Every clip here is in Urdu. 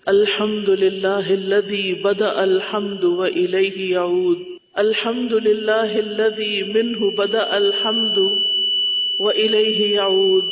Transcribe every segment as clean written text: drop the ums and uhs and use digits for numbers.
الحمد للہ الذی بدأ الحمد وإلیہ یعود. الحمد للہ الذی منہ بدأ الحمد وإلیہ یعود.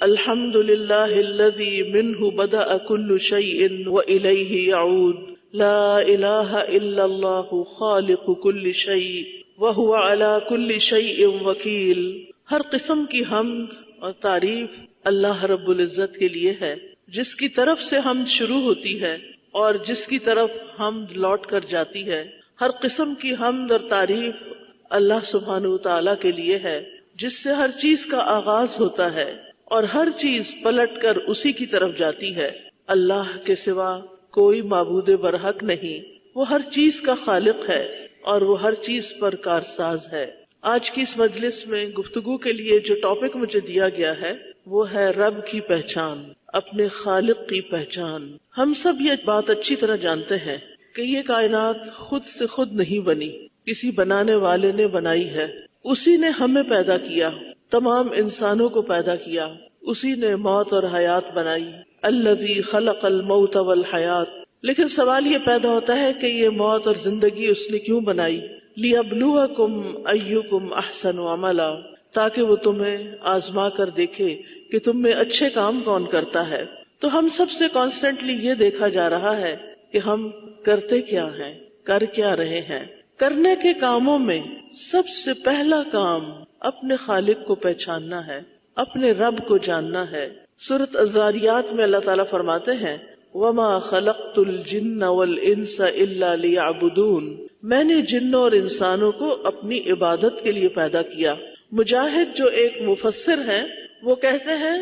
الحمد للہ الذی منہ بدأ کل شیء وإلیہ یعود. لا الہ الا اللہ خالق کل شیء وہو علی کل شیء وکیل. ہر قسم کی حمد اور تعریف اللہ رب العزت کے لیے ہے، جس کی طرف سے حمد شروع ہوتی ہے اور جس کی طرف حمد لوٹ کر جاتی ہے. ہر قسم کی حمد اور تعریف اللہ سبحانہ وتعالی کے لیے ہے، جس سے ہر چیز کا آغاز ہوتا ہے اور ہر چیز پلٹ کر اسی کی طرف جاتی ہے. اللہ کے سوا کوئی معبود برحق نہیں، وہ ہر چیز کا خالق ہے اور وہ ہر چیز پر کارساز ہے. آج کی اس مجلس میں گفتگو کے لیے جو ٹاپک مجھے دیا گیا ہے وہ ہے رب کی پہچان، اپنے خالق کی پہچان. ہم سب یہ بات اچھی طرح جانتے ہیں کہ یہ کائنات خود سے خود نہیں بنی، کسی بنانے والے نے بنائی ہے. اسی نے ہمیں پیدا کیا، تمام انسانوں کو پیدا کیا، اسی نے موت اور حیات بنائی. الذی خلق الموت والحیات. لیکن سوال یہ پیدا ہوتا ہے کہ یہ موت اور زندگی اس نے کیوں بنائی؟ لیبلوکم ایکم احسن عملا، تاکہ وہ تمہیں آزما کر دیکھے کہ تم میں اچھے کام کون کرتا ہے. تو ہم سب سے کانسٹنٹلی یہ دیکھا جا رہا ہے کہ ہم کرتے کیا ہیں، کر کیا رہے ہیں. کرنے کے کاموں میں سب سے پہلا کام اپنے خالق کو پہچاننا ہے، اپنے رب کو جاننا ہے. سورۃ الذاریات میں اللہ تعالیٰ فرماتے ہیں وَمَا خَلَقْتُ الْجِنَّ وَالْإِنسَ إِلَّا لِيَعْبُدُونَ. میں نے جنوں اور انسانوں کو اپنی عبادت کے لیے پیدا کیا. مجاہد جو ایک مفسر ہیں وہ کہتے ہیں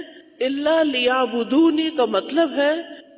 الا لیعبدونی کا مطلب ہے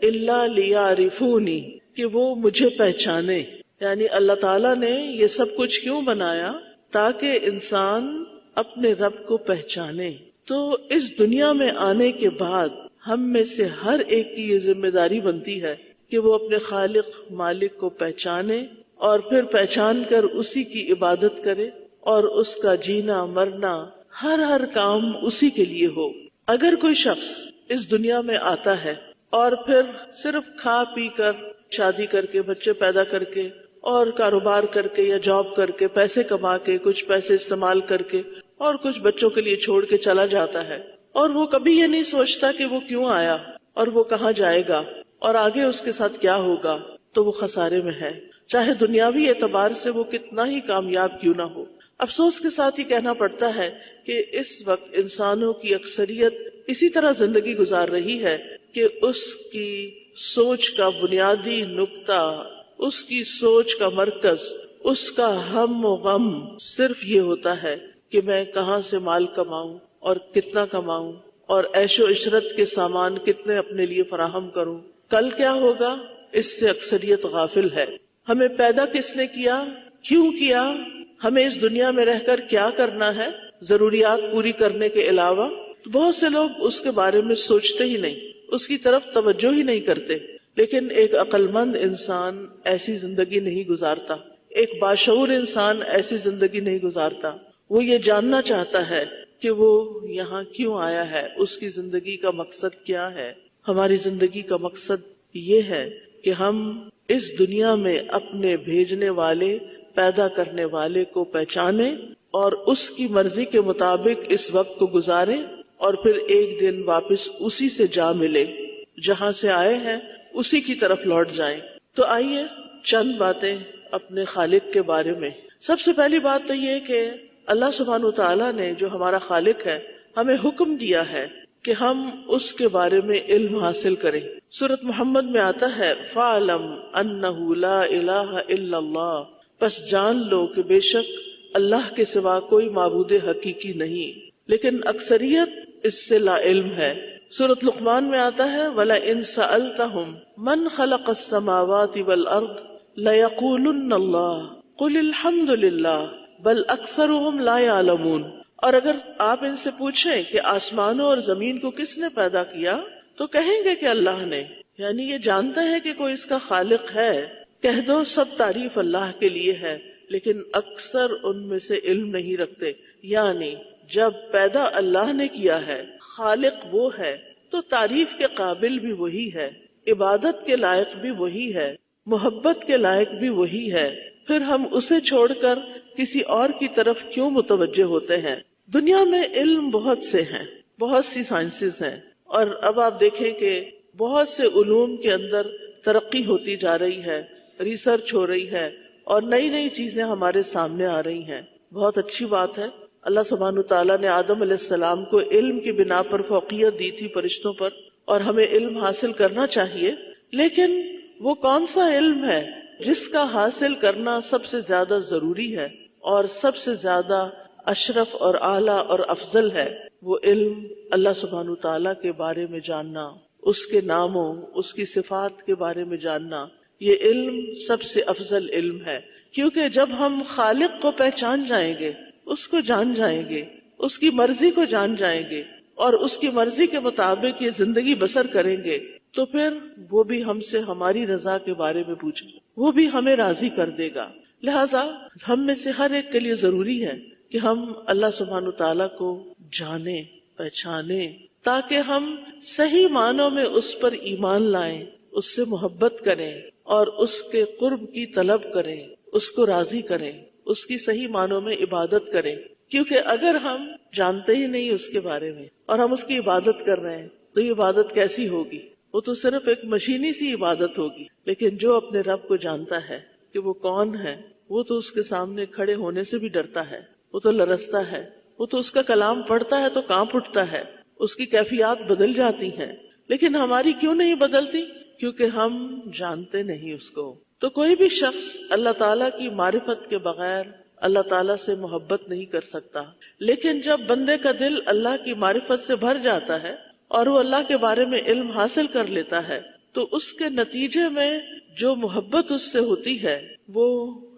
الا لیعرفونی، کہ وہ مجھے پہچانے. یعنی اللہ تعالیٰ نے یہ سب کچھ کیوں بنایا؟ تاکہ انسان اپنے رب کو پہچانے. تو اس دنیا میں آنے کے بعد ہم میں سے ہر ایک کی یہ ذمہ داری بنتی ہے کہ وہ اپنے خالق مالک کو پہچانے اور پھر پہچان کر اسی کی عبادت کرے اور اس کا جینا مرنا ہر کام اسی کے لیے ہو. اگر کوئی شخص اس دنیا میں آتا ہے اور پھر صرف کھا پی کر، شادی کر کے، بچے پیدا کر کے اور کاروبار کر کے یا جاب کر کے، پیسے کما کے، کچھ پیسے استعمال کر کے اور کچھ بچوں کے لیے چھوڑ کے چلا جاتا ہے، اور وہ کبھی یہ نہیں سوچتا کہ وہ کیوں آیا اور وہ کہاں جائے گا اور آگے اس کے ساتھ کیا ہوگا، تو وہ خسارے میں ہے، چاہے دنیاوی اعتبار سے وہ کتنا ہی کامیاب کیوں نہ ہو. افسوس کے ساتھ ہی کہنا پڑتا ہے کہ اس وقت انسانوں کی اکثریت اسی طرح زندگی گزار رہی ہے کہ اس کی سوچ کا بنیادی نقطہ، اس کی سوچ کا مرکز، اس کا ہم و غم صرف یہ ہوتا ہے کہ میں کہاں سے مال کماؤں اور کتنا کماؤں اور عیش و عشرت کے سامان کتنے اپنے لیے فراہم کروں، کل کیا ہوگا، اس سے اکثریت غافل ہے. ہمیں پیدا کس نے کیا، کیوں کیا، ہمیں اس دنیا میں رہ کر کیا کرنا ہے ضروریات پوری کرنے کے علاوہ، بہت سے لوگ اس کے بارے میں سوچتے ہی نہیں، اس کی طرف توجہ ہی نہیں کرتے. لیکن ایک عقل مند انسان ایسی زندگی نہیں گزارتا، ایک باشعور انسان ایسی زندگی نہیں گزارتا. وہ یہ جاننا چاہتا ہے کہ وہ یہاں کیوں آیا ہے، اس کی زندگی کا مقصد کیا ہے. ہماری زندگی کا مقصد یہ ہے کہ ہم اس دنیا میں اپنے بھیجنے والے، پیدا کرنے والے کو پہچانیں اور اس کی مرضی کے مطابق اس وقت کو گزاریں اور پھر ایک دن واپس اسی سے جا ملے، جہاں سے آئے ہیں اسی کی طرف لوٹ جائیں. تو آئیے چند باتیں اپنے خالق کے بارے میں. سب سے پہلی بات تو یہ کہ اللہ سبحانہ وتعالیٰ نے جو ہمارا خالق ہے ہمیں حکم دیا ہے کہ ہم اس کے بارے میں علم حاصل کریں. سورۃ محمد میں آتا ہے فَاعْلَمْ أَنَّهُ لَا إِلَٰهَ إِلَّا اللَّهُ، بس جان لو کہ بے شک اللہ کے سوا کوئی معبود حقیقی نہیں. لیکن اکثریت اس سے لا علم ہے. سورۃ لقمان میں آتا ہے وَلَئِن سَأَلْتَهُمْ مَنْ خَلَقَ السَّمَاوَاتِ وَالْأَرْضِ لَيَقُولُنَّ اللَّهُ قُلِ الْحَمْدُ لِلَّهِ بَلْ أَكْثَرُهُمْ لَا يَعْلَمُونَ. اور اگر آپ ان سے پوچھیں کہ آسمانوں اور زمین کو کس نے پیدا کیا تو کہیں گے کہ اللہ نے. یعنی یہ جانتا ہے کہ کوئی اس کا خالق ہے. کہہ دو سب تعریف اللہ کے لیے ہے، لیکن اکثر ان میں سے علم نہیں رکھتے. یعنی جب پیدا اللہ نے کیا ہے، خالق وہ ہے، تو تعریف کے قابل بھی وہی ہے. عبادت کے لائق بھی وہی ہے، محبت کے لائق بھی وہی ہے، پھر ہم اسے چھوڑ کر کسی اور کی طرف کیوں متوجہ ہوتے ہیں؟ دنیا میں علم بہت سے ہیں، بہت سی سائنسز ہیں، اور اب آپ دیکھیں کہ بہت سے علوم کے اندر ترقی ہوتی جا رہی ہے، ریسرچ ہو رہی ہے، اور نئی نئی چیزیں ہمارے سامنے آ رہی ہیں. بہت اچھی بات ہے. اللہ سبحانہ تعالیٰ نے آدم علیہ السلام کو علم کی بنا پر فوقیت دی تھی فرشتوں پر، اور ہمیں علم حاصل کرنا چاہیے. لیکن وہ کون سا علم ہے جس کا حاصل کرنا سب سے زیادہ ضروری ہے اور سب سے زیادہ اشرف اور اعلیٰ اور افضل ہے؟ وہ علم اللہ سبحانہ تعالیٰ کے بارے میں جاننا، اس کے ناموں، اس کی صفات کے بارے میں جاننا. یہ علم سب سے افضل علم ہے، کیونکہ جب ہم خالق کو پہچان جائیں گے، اس کو جان جائیں گے، اس کی مرضی کو جان جائیں گے، اور اس کی مرضی کے مطابق یہ زندگی بسر کریں گے، تو پھر وہ بھی ہم سے ہماری رضا کے بارے میں پوچھے، وہ بھی ہمیں راضی کر دے گا. لہٰذا ہم میں سے ہر ایک کے لیے ضروری ہے کہ ہم اللہ سبحانہ تعالیٰ کو جانیں، پہچانیں، تاکہ ہم صحیح معنوں میں اس پر ایمان لائیں، اس سے محبت کریں اور اس کے قرب کی طلب کریں، اس کو راضی کریں، اس کی صحیح معنوں میں عبادت کریں. کیونکہ اگر ہم جانتے ہی نہیں اس کے بارے میں اور ہم اس کی عبادت کر رہے ہیں تو یہ عبادت کیسی ہوگی؟ وہ تو صرف ایک مشینی سی عبادت ہوگی. لیکن جو اپنے رب کو جانتا ہے کہ وہ کون ہے، وہ تو اس کے سامنے کھڑے ہونے سے بھی ڈرتا ہے، وہ تو لرزتا ہے، وہ تو اس کا کلام پڑھتا ہے تو کانپ اٹھتا ہے، اس کی کیفیات بدل جاتی ہیں. لیکن ہماری کیوں نہیں بدلتی؟ کیونکہ ہم جانتے نہیں اس کو. تو کوئی بھی شخص اللہ تعالیٰ کی معرفت کے بغیر اللہ تعالیٰ سے محبت نہیں کر سکتا. لیکن جب بندے کا دل اللہ کی معرفت سے بھر جاتا ہے اور وہ اللہ کے بارے میں علم حاصل کر لیتا ہے تو اس کے نتیجے میں جو محبت اس سے ہوتی ہے وہ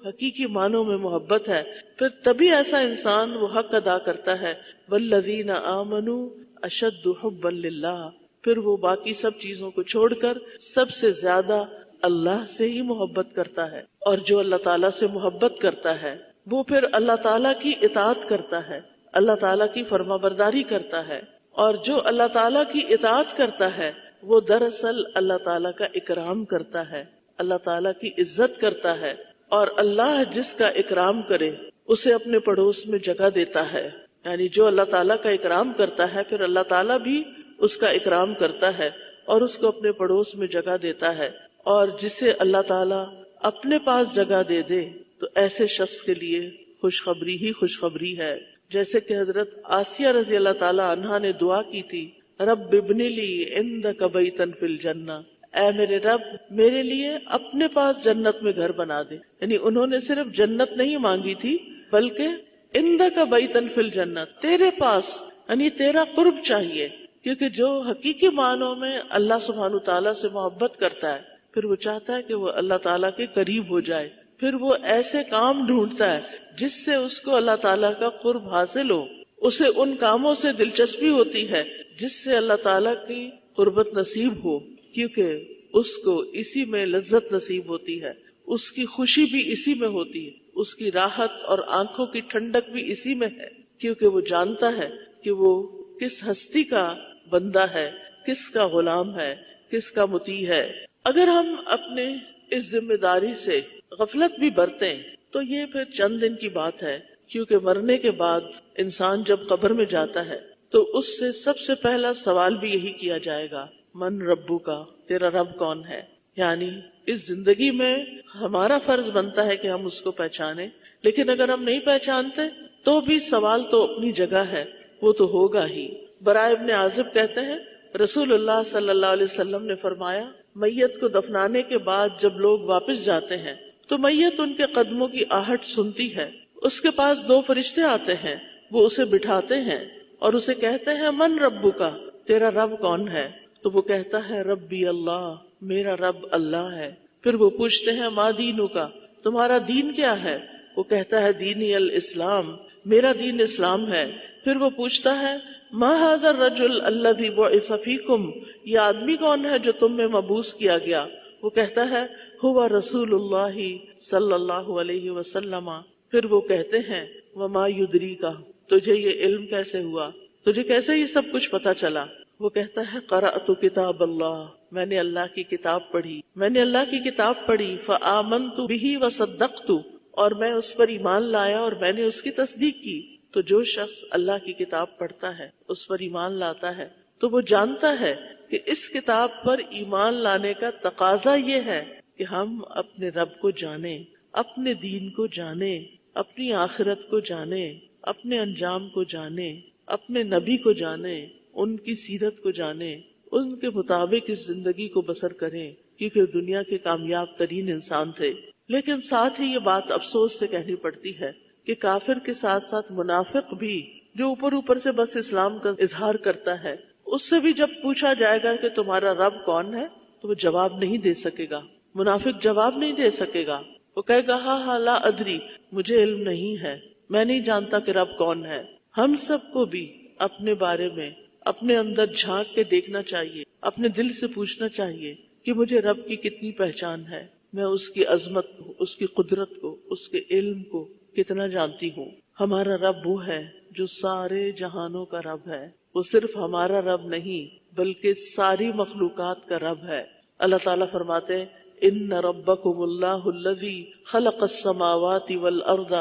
حقیقی معنوں میں محبت ہے. پھر تبھی ایسا انسان وہ حق ادا کرتا ہے، والذین آمنوا اشد حبا للہ. پھر وہ باقی سب چیزوں کو چھوڑ کر سب سے زیادہ اللہ سے ہی محبت کرتا ہے. اور جو اللہ تعالیٰ سے محبت کرتا ہے وہ پھر اللہ تعالیٰ کی اطاعت کرتا ہے، اللہ تعالیٰ کی فرما برداری کرتا ہے. اور جو اللہ تعالیٰ کی اطاعت کرتا ہے وہ دراصل اللہ تعالیٰ کا اکرام کرتا ہے، اللہ تعالیٰ کی عزت کرتا ہے. اور اللہ جس کا اکرام کرے اسے اپنے پڑوس میں جگہ دیتا ہے. یعنی جو اللہ تعالیٰ کا اکرام کرتا ہے پھر اللہ تعالیٰ بھی اس کا اکرام کرتا ہے اور اس کو اپنے پڑوس میں جگہ دیتا ہے. اور جسے اللہ تعالیٰ اپنے پاس جگہ دے دے تو ایسے شخص کے لیے خوشخبری ہی خوشخبری ہے. جیسے کہ حضرت آسیہ رضی اللہ تعالی عنہا نے دعا کی تھی، رب ابن لی عندک بیتا فی الجنہ، اے میرے رب میرے لیے اپنے پاس جنت میں گھر بنا دے. یعنی انہوں نے صرف جنت نہیں مانگی تھی بلکہ عندک بیتا فی الجنہ، تیرے پاس، یعنی تیرا قرب چاہیے. کیونکہ جو حقیقی معنوں میں اللہ سبحانہ تعالیٰ سے محبت کرتا ہے پھر وہ چاہتا ہے کہ وہ اللہ تعالیٰ کے قریب ہو جائے. پھر وہ ایسے کام ڈھونڈتا ہے جس سے اس کو اللہ تعالیٰ کا قرب حاصل ہو. اسے ان کاموں سے دلچسپی ہوتی ہے جس سے اللہ تعالیٰ کی قربت نصیب ہو، کیونکہ اس کو اسی میں لذت نصیب ہوتی ہے، اس کی خوشی بھی اسی میں ہوتی ہے، اس کی راحت اور آنکھوں کی ٹھنڈک بھی اسی میں ہے. کیونکہ وہ جانتا ہے کہ وہ کس ہستی کا بندہ ہے، کس کا غلام ہے، کس کا مطیع ہے. اگر ہم اپنے اس ذمہ داری سے غفلت بھی برتیں تو یہ پھر چند دن کی بات ہے. کیونکہ مرنے کے بعد انسان جب قبر میں جاتا ہے تو اس سے سب سے پہلا سوال بھی یہی کیا جائے گا، من ربو کا، تیرا رب کون ہے. یعنی اس زندگی میں ہمارا فرض بنتا ہے کہ ہم اس کو پہچانیں، لیکن اگر ہم نہیں پہچانتے تو بھی سوال تو اپنی جگہ ہے، وہ تو ہوگا ہی. برائے ابن عازب کہتے ہیں رسول اللہ صلی اللہ علیہ وسلم نے فرمایا، میت کو دفنانے کے بعد جب لوگ واپس جاتے ہیں تو میت ان کے قدموں کی آہٹ سنتی ہے. اس کے پاس 2 فرشتے آتے ہیں، وہ اسے بٹھاتے ہیں اور اسے کہتے ہیں من ربو کا، تیرا رب کون ہے. تو وہ کہتا ہے ربی اللہ، میرا رب اللہ ہے. پھر وہ پوچھتے ہیں ما دینو کا، تمہارا دین کیا ہے. وہ کہتا ہے دینی الاسلام، میرا دین اسلام ہے. پھر وہ پوچھتا ہے ما ھذا الرجل الذی بعث فیکم، یہ آدمی کون ہے جو تم میں مبعوث کیا گیا. وہ کہتا ہے ہوا رسول اللہ صلی اللہ علیہ وسلم. پھر وہ کہتے ہیں وما یدریک، تجھے یہ علم کیسے ہوا، تجھے کیسے یہ سب کچھ پتا چلا. وہ کہتا ہے قرأت کتاب اللہ، میں نے اللہ کی کتاب پڑھی، میں نے اللہ کی کتاب پڑھی، فآمنت بہ وصدقت، اور میں اس پر ایمان لایا اور میں نے اس کی تصدیق کی۔ تو جو شخص اللہ کی کتاب پڑھتا ہے، اس پر ایمان لاتا ہے، تو وہ جانتا ہے کہ اس کتاب پر ایمان لانے کا تقاضا یہ ہے کہ ہم اپنے رب کو جانیں، اپنے دین کو جانیں، اپنی آخرت کو جانیں، اپنے انجام کو جانیں، اپنے نبی کو جانیں، ان کی سیرت کو جانیں، ان کے مطابق اس زندگی کو بسر کریں، کیونکہ دنیا کے کامیاب ترین انسان تھے۔ لیکن ساتھ ہی یہ بات افسوس سے کہنی پڑتی ہے کہ کافر کے ساتھ ساتھ منافق بھی، جو اوپر اوپر سے بس اسلام کا اظہار کرتا ہے، اس سے بھی جب پوچھا جائے گا کہ تمہارا رب کون ہے تو وہ جواب نہیں دے سکے گا۔ منافق جواب نہیں دے سکے گا، وہ کہے گا ہاں لا ادری، مجھے علم نہیں ہے، میں نہیں جانتا کہ رب کون ہے۔ ہم سب کو بھی اپنے بارے میں اپنے اندر جھانک کے دیکھنا چاہیے، اپنے دل سے پوچھنا چاہیے کہ مجھے رب کی کتنی پہچان ہے، میں اس کی عظمت کو، اس کی قدرت کو، اس کے علم کو کتنا جانتی ہوں۔ ہمارا رب وہ ہے جو سارے جہانوں کا رب ہے، وہ صرف ہمارا رب نہیں بلکہ ساری مخلوقات کا رب ہے۔ اللہ تعالیٰ فرماتے ہیں ان ربکم اللہ الذی خلق السماوات والارض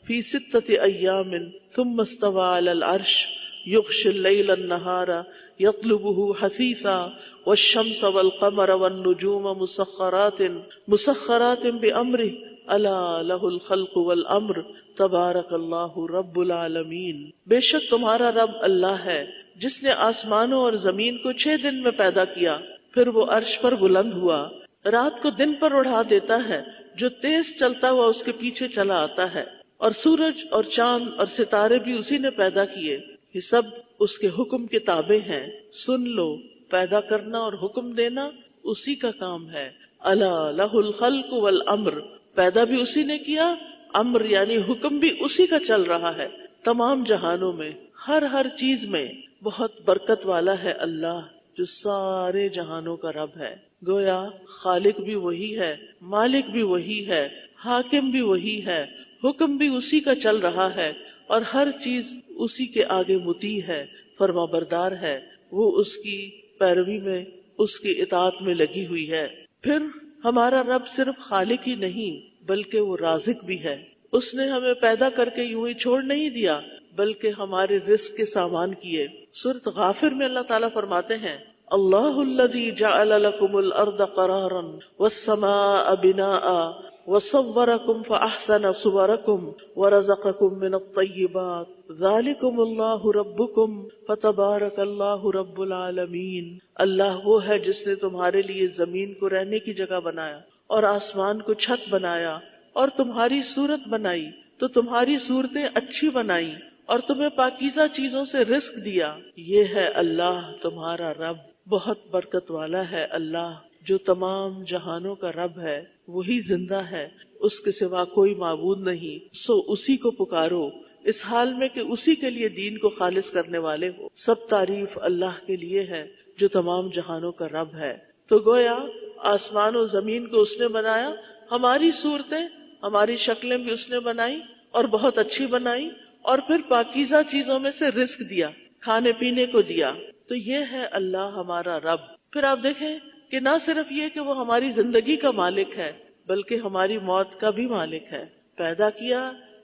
فی 6 ایام ثم استوى علی العرش یغشی اللیل النہار یطلبہ حثیثا والشمس والقمر والنجوم مسخرات بامرہ الا لہ الخلق والامر تبارک اللہ رب العالمین۔ بے شک تمہارا رب اللہ ہے جس نے آسمانوں اور زمین کو 6 دن میں پیدا کیا، پھر وہ عرش پر بلند ہوا، رات کو دن پر اڑا دیتا ہے، جو تیز چلتا ہوا اس کے پیچھے چلا آتا ہے، اور سورج اور چاند اور ستارے بھی اسی نے پیدا کیے، یہ سب اس کے حکم کے تابع ہیں۔ سن لو، پیدا کرنا اور حکم دینا اسی کا کام ہے۔ الا لہ الخلق والامر، پیدا بھی اسی نے کیا، امر یعنی حکم بھی اسی کا چل رہا ہے۔ تمام جہانوں میں ہر چیز میں بہت برکت والا ہے اللہ، جو سارے جہانوں کا رب ہے۔ گویا خالق بھی وہی ہے، مالک بھی وہی ہے، حاکم بھی وہی ہے، حکم بھی اسی کا چل رہا ہے، اور ہر چیز اسی کے آگے مطیع ہے، فرما بردار ہے، وہ اس کی پیروی میں، اس کی اطاعت میں لگی ہوئی ہے۔ پھر ہمارا رب صرف خالق ہی نہیں بلکہ وہ رازق بھی ہے۔ اس نے ہمیں پیدا کر کے یوں ہی چھوڑ نہیں دیا بلکہ ہمارے رزق کے سامان کیے۔ سورۃ غافر میں اللہ تعالیٰ فرماتے ہیں اللہ الذی جعل لکم الارض قرارا والسماء بناء وصورکم فاحسن صورکم ورزقکم من الطیبات ذالکم اللہ ربکم فتبارک اللہ رب العالمین۔ اللہ وہ ہے جس نے تمہارے لیے زمین کو رہنے کی جگہ بنایا اور آسمان کو چھت بنایا اور تمہاری صورت بنائی تو تمہاری صورتیں اچھی بنائی اور تمہیں پاکیزہ چیزوں سے رزق دیا۔ یہ ہے اللہ تمہارا رب، بہت برکت والا ہے اللہ، جو تمام جہانوں کا رب ہے، وہی زندہ ہے، اس کے سوا کوئی معبود نہیں، سو اسی کو پکارو اس حال میں کہ اسی کے لیے دین کو خالص کرنے والے ہو۔ سب تعریف اللہ کے لیے ہے جو تمام جہانوں کا رب ہے۔ تو گویا آسمان و زمین کو اس نے بنایا، ہماری صورتیں، ہماری شکلیں بھی اس نے بنائی اور بہت اچھی بنائی، اور پھر پاکیزہ چیزوں میں سے رزق دیا، کھانے پینے کو دیا۔ تو یہ ہے اللہ ہمارا رب۔ پھر آپ دیکھیں کہ نہ صرف یہ کہ وہ ہماری زندگی کا مالک ہے بلکہ ہماری موت کا بھی مالک ہے۔ پیدا کیا،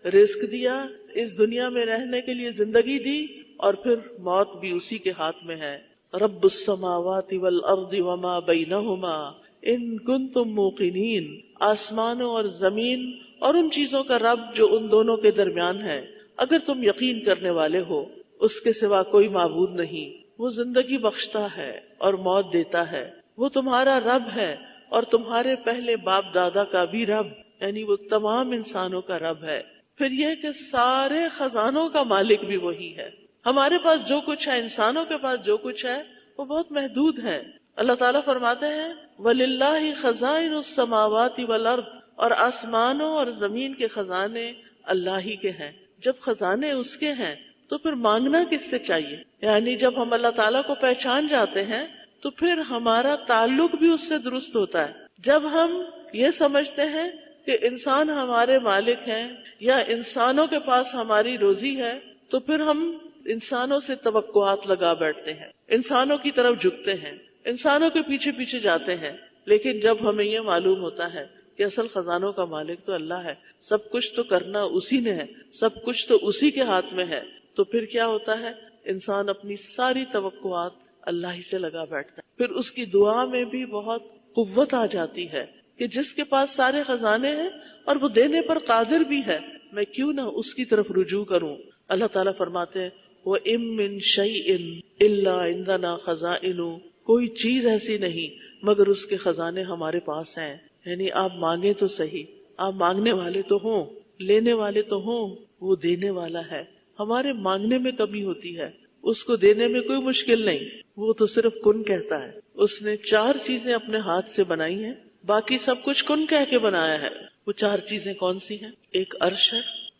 رزق دیا، اس دنیا میں رہنے کے لیے زندگی دی، اور پھر موت بھی اسی کے ہاتھ میں ہے۔ رب السماوات والارض وما بینہما ان کنتم موقنین، آسمانوں اور زمین اور ان چیزوں کا رب جو ان دونوں کے درمیان ہے، اگر تم یقین کرنے والے ہو، اس کے سوا کوئی معبود نہیں۔ وہ زندگی بخشتا ہے اور موت دیتا ہے، وہ تمہارا رب ہے اور تمہارے پہلے باپ دادا کا بھی رب، یعنی وہ تمام انسانوں کا رب ہے۔ پھر یہ کہ سارے خزانوں کا مالک بھی وہی ہے۔ ہمارے پاس جو کچھ ہے، انسانوں کے پاس جو کچھ ہے، وہ بہت محدود ہے۔ اللہ تعالیٰ فرماتے ہیں وَلِلَّهِ خَزَائِنُ السَّمَاوَاتِ وَالْأَرْضِ، اور آسمانوں اور زمین کے خزانے اللہ ہی کے ہیں۔ جب خزانے اس کے ہیں تو پھر مانگنا کس سے چاہیے؟ یعنی جب ہم اللہ تعالیٰ کو پہچان جاتے ہیں تو پھر ہمارا تعلق بھی اس سے درست ہوتا ہے۔ جب ہم یہ سمجھتے ہیں کہ انسان ہمارے مالک ہیں یا انسانوں کے پاس ہماری روزی ہے، تو پھر ہم انسانوں سے توقعات لگا بیٹھتے ہیں، انسانوں کی طرف جھکتے ہیں، انسانوں کے پیچھے پیچھے جاتے ہیں، لیکن جب ہمیں یہ معلوم ہوتا ہے کہ اصل خزانوں کا مالک تو اللہ ہے، سب کچھ تو کرنا اسی نے ہے، سب کچھ تو اسی کے ہاتھ میں ہے، تو پھر کیا ہوتا ہے، انسان اپنی ساری توقعات اللہ ہی سے لگا بیٹھتا ہے۔ پھر اس کی دعا میں بھی بہت قوت آ جاتی ہے کہ جس کے پاس سارے خزانے ہیں اور وہ دینے پر قادر بھی ہے، میں کیوں نہ اس کی طرف رجوع کروں۔ اللہ تعالیٰ فرماتے ہیں وَإِن مِّن شَيْءٍ إِلَّا عِندَنَا خَزَائِنُهُ، کوئی چیز ایسی نہیں مگر اس کے خزانے ہمارے پاس ہیں۔ یعنی آپ مانگیں تو صحیح، آپ مانگنے والے تو ہوں، لینے والے تو ہوں، وہ دینے والا ہے۔ ہمارے مانگنے میں کمی ہوتی ہے، اس کو دینے میں کوئی مشکل نہیں، وہ تو صرف کن کہتا ہے۔ اس نے 4 چیزیں اپنے ہاتھ سے بنائی ہیں، باقی سب کچھ کن کہہ کے بنایا ہے۔ وہ 4 چیزیں کون سی ہیں؟ ایک عرش ہے،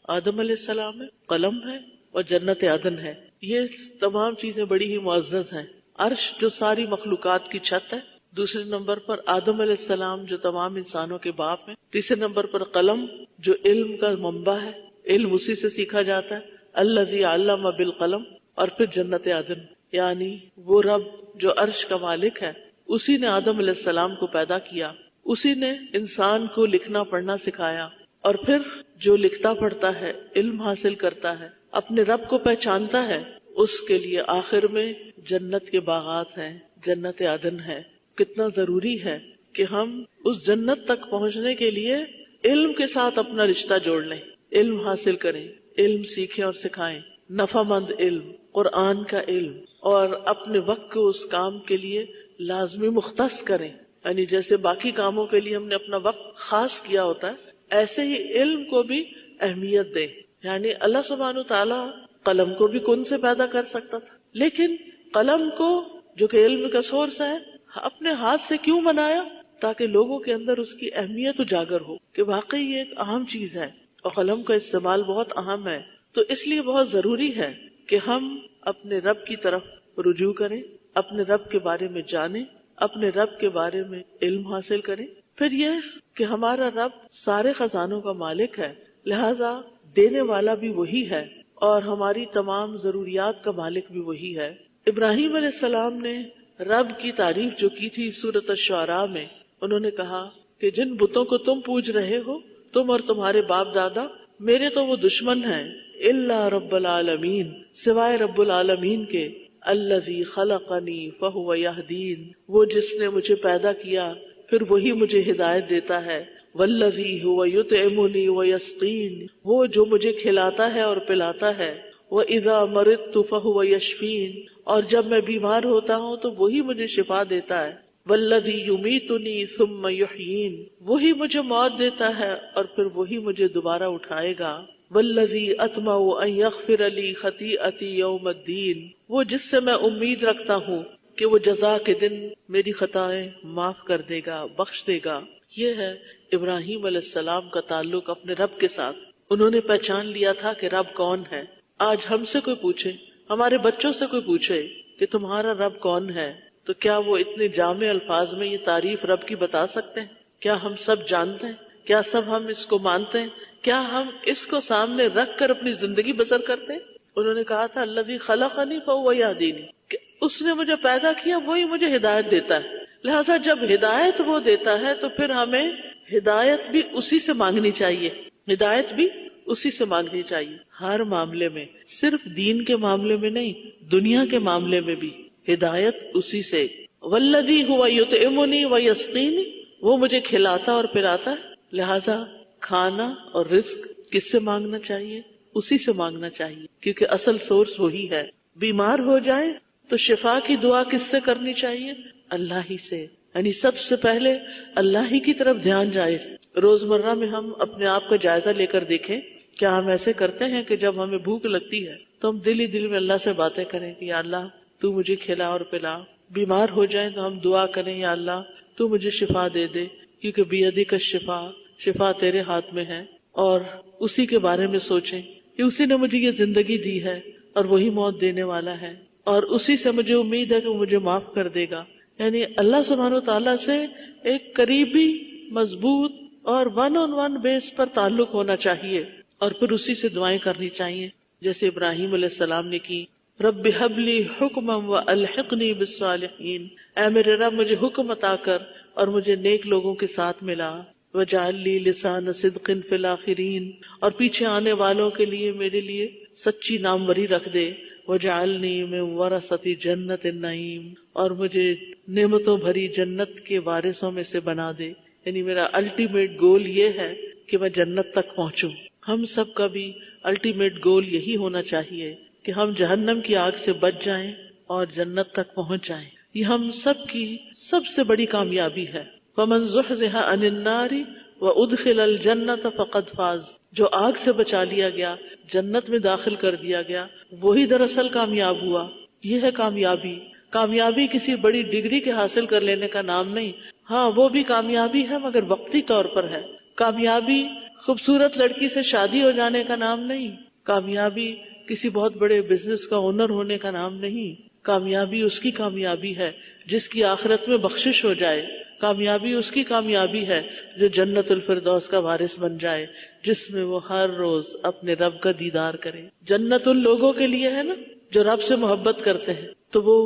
آدم علیہ السلام ہے، قلم ہے اور جنت عدن ہے۔ یہ تمام چیزیں بڑی ہی معزز ہیں۔ عرش جو ساری مخلوقات کی چھت ہے، دوسرے نمبر پر آدم علیہ السلام جو تمام انسانوں کے باپ ہیں، تیسرے نمبر پر قلم جو علم کا منبع ہے، علم اسی سے سیکھا جاتا ہے، الذی علم بالقلم، اور پھر جنت عدن، یعنی وہ رب جو عرش کا مالک ہے، اسی نے آدم علیہ السلام کو پیدا کیا، اسی نے انسان کو لکھنا پڑھنا سکھایا، اور پھر جو لکھتا پڑھتا ہے، علم حاصل کرتا ہے، اپنے رب کو پہچانتا ہے، اس کے لیے آخر میں جنت کے باغات ہیں، جنت عدن ہے۔ کتنا ضروری ہے کہ ہم اس جنت تک پہنچنے کے لیے علم کے ساتھ اپنا رشتہ جوڑ لیں، علم حاصل کریں، علم سیکھیں اور سکھائیں، نفع مند علم، قرآن کا علم، اور اپنے وقت کو اس کام کے لیے لازمی مختص کریں۔ یعنی جیسے باقی کاموں کے لیے ہم نے اپنا وقت خاص کیا ہوتا ہے، ایسے ہی علم کو بھی اہمیت دیں۔ یعنی اللہ سبحانہ وتعالیٰ قلم کو بھی کن سے پیدا کر سکتا تھا، لیکن قلم کو جو کہ علم کا سورس ہے اپنے ہاتھ سے کیوں بنایا؟ تاکہ لوگوں کے اندر اس کی اہمیت اجاگر ہو کہ واقعی یہ ایک اہم چیز ہے اور قلم کا استعمال بہت اہم ہے۔ تو اس لیے بہت ضروری ہے کہ ہم اپنے رب کی طرف رجوع کریں، اپنے رب کے بارے میں جانیں، اپنے رب کے بارے میں علم حاصل کریں۔ پھر یہ کہ ہمارا رب سارے خزانوں کا مالک ہے، لہذا دینے والا بھی وہی ہے اور ہماری تمام ضروریات کا مالک بھی وہی ہے۔ ابراہیم علیہ السلام نے رب کی تعریف جو کی تھی سورۃ الشعراء میں، انہوں نے کہا کہ جن بتوں کو تم پوج رہے ہو، تم اور تمہارے باپ دادا، میرے تو وہ دشمن ہیں، الا رب العالمین، سوائے رب العالمین کے، الذی خلقنی فہو یہدین، وہ جس نے مجھے پیدا کیا پھر وہی مجھے ہدایت دیتا ہے، والذی هو یطعمنی ویسقین، وہ جو مجھے کھلاتا ہے اور پلاتا ہے، وَإِذَا مَرِضْتُ فَهُوَ يَشْفِينِ، اور جب میں بیمار ہوتا ہوں تو وہی مجھے شفا دیتا ہے، وَالَّذِي يُمِيتُنِي ثُمَّ يُحْيِينِ، وہی مجھے موت دیتا ہے اور پھر وہی مجھے دوبارہ اٹھائے گا، وَالَّذِي أَطْمَعُ أَن يَغْفِرَ لِي خَطِيئَتِي يَوْمَ الدِّينِ، وہ جس سے میں امید رکھتا ہوں کہ وہ جزا کے دن میری خطائیں معاف کر دے گا، بخش دے گا۔ یہ ہے ابراہیم علیہ السلام کا تعلق اپنے رب کے ساتھ۔ انہوں نے پہچان لیا تھا کہ رب کون ہے۔ آج ہم سے کوئی پوچھے، ہمارے بچوں سے کوئی پوچھے کہ تمہارا رب کون ہے، تو کیا وہ اتنے جامع الفاظ میں یہ تعریف رب کی بتا سکتے ہیں؟ کیا ہم سب جانتے ہیں؟ کیا سب ہم اس کو مانتے ہیں؟ کیا ہم اس کو سامنے رکھ کر اپنی زندگی بسر کرتے ہیں؟ انہوں نے کہا تھا الذی خلقنی فہو یہدینی، کہ اس نے مجھے پیدا کیا وہی مجھے ہدایت دیتا ہے۔ لہٰذا جب ہدایت وہ دیتا ہے تو پھر ہمیں ہدایت بھی اسی سے مانگنی چاہیے، ہدایت بھی اسی سے مانگنی چاہیے، ہر معاملے میں، صرف دین کے معاملے میں نہیں، دنیا کے معاملے میں بھی ہدایت اسی سے۔ والذی هو یطعمنی ویسقینی، وہ مجھے کھلاتا اور پلاتا ہے، لہذا کھانا اور رزق کس سے مانگنا چاہیے؟ اسی سے مانگنا چاہیے، کیونکہ اصل سورس وہی ہے۔ بیمار ہو جائیں تو شفا کی دعا کس سے کرنی چاہیے؟ اللہ ہی سے، یعنی سب سے پہلے اللہ ہی کی طرف دھیان جائے۔ روزمرہ میں ہم اپنے آپ کا جائزہ لے کر دیکھیں، کیا ہم ایسے کرتے ہیں کہ جب ہمیں بھوک لگتی ہے تو ہم دل ہی دل میں اللہ سے باتیں کریں کہ یا اللہ تو مجھے کھلا اور پلا، بیمار ہو جائیں تو ہم دعا کریں یا اللہ تو مجھے شفا دے دے، کیونکہ بیدک الشفا، شفا تیرے ہاتھ میں ہے، اور اسی کے بارے میں سوچیں کہ اسی نے مجھے یہ زندگی دی ہے اور وہی موت دینے والا ہے، اور اسی سے مجھے امید ہے کہ وہ مجھے معاف کر دے گا۔ یعنی اللہ سبحانہ وتعالیٰ سے ایک قریبی، مضبوط اور ون آن ون بیس پر تعلق ہونا چاہیے، اور پھر اسی سے دعائیں کرنی چاہیے۔ جیسے ابراہیم علیہ السلام نے کی، رب ہب لی حکما والحقنی بالصالحین، اے میرے رب مجھے حکم عطا کر اور مجھے نیک لوگوں کے ساتھ ملا، وجعل لی لسان صدق فی الاخرین، اور پیچھے آنے والوں کے لیے میرے لیے سچی ناموری رکھ دے، وجعلنی من ورثۃ جنت النعیم، اور مجھے نعمتوں بھری جنت کے وارثوں میں سے بنا دے، یعنی میرا الٹیمیٹ گول یہ ہے کہ میں جنت تک پہنچوں۔ ہم سب کا بھی الٹیمیٹ گول یہی ہونا چاہیے کہ ہم جہنم کی آگ سے بچ جائیں اور جنت تک پہنچ جائیں، یہ ہم سب کی سب سے بڑی کامیابی ہے۔ فمن زحزح عن النار وادخل الجنۃ فقد فاز، جو آگ سے بچا لیا گیا، جنت میں داخل کر دیا گیا، وہی دراصل کامیاب ہوا۔ یہ ہے کامیابی۔ کامیابی کسی بڑی ڈگری کے حاصل کر لینے کا نام نہیں، ہاں وہ بھی کامیابی ہے مگر وقتی طور پر ہے۔ کامیابی خوبصورت لڑکی سے شادی ہو جانے کا نام نہیں، کامیابی کسی بہت بڑے بزنس کا اونر ہونے کا نام نہیں۔ کامیابی اس کی کامیابی ہے جس کی آخرت میں بخشش ہو جائے، کامیابی اس کی کامیابی ہے جو جنت الفردوس کا وارث بن جائے، جس میں وہ ہر روز اپنے رب کا دیدار کرے۔ جنت ان لوگوں کے لیے ہے نا جو رب سے محبت کرتے ہیں، تو وہ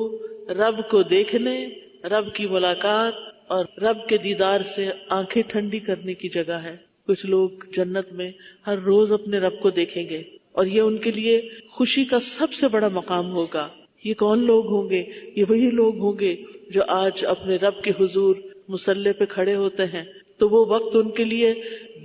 رب کو دیکھنے، رب کی ملاقات اور رب کے دیدار سے آنکھیں ٹھنڈی کرنے کی جگہ ہے۔ کچھ لوگ جنت میں ہر روز اپنے رب کو دیکھیں گے اور یہ ان کے لیے خوشی کا سب سے بڑا مقام ہوگا۔ یہ کون لوگ ہوں گے؟ یہ وہی لوگ ہوں گے جو آج اپنے رب کے حضور مصلی پہ کھڑے ہوتے ہیں، تو وہ وقت ان کے لیے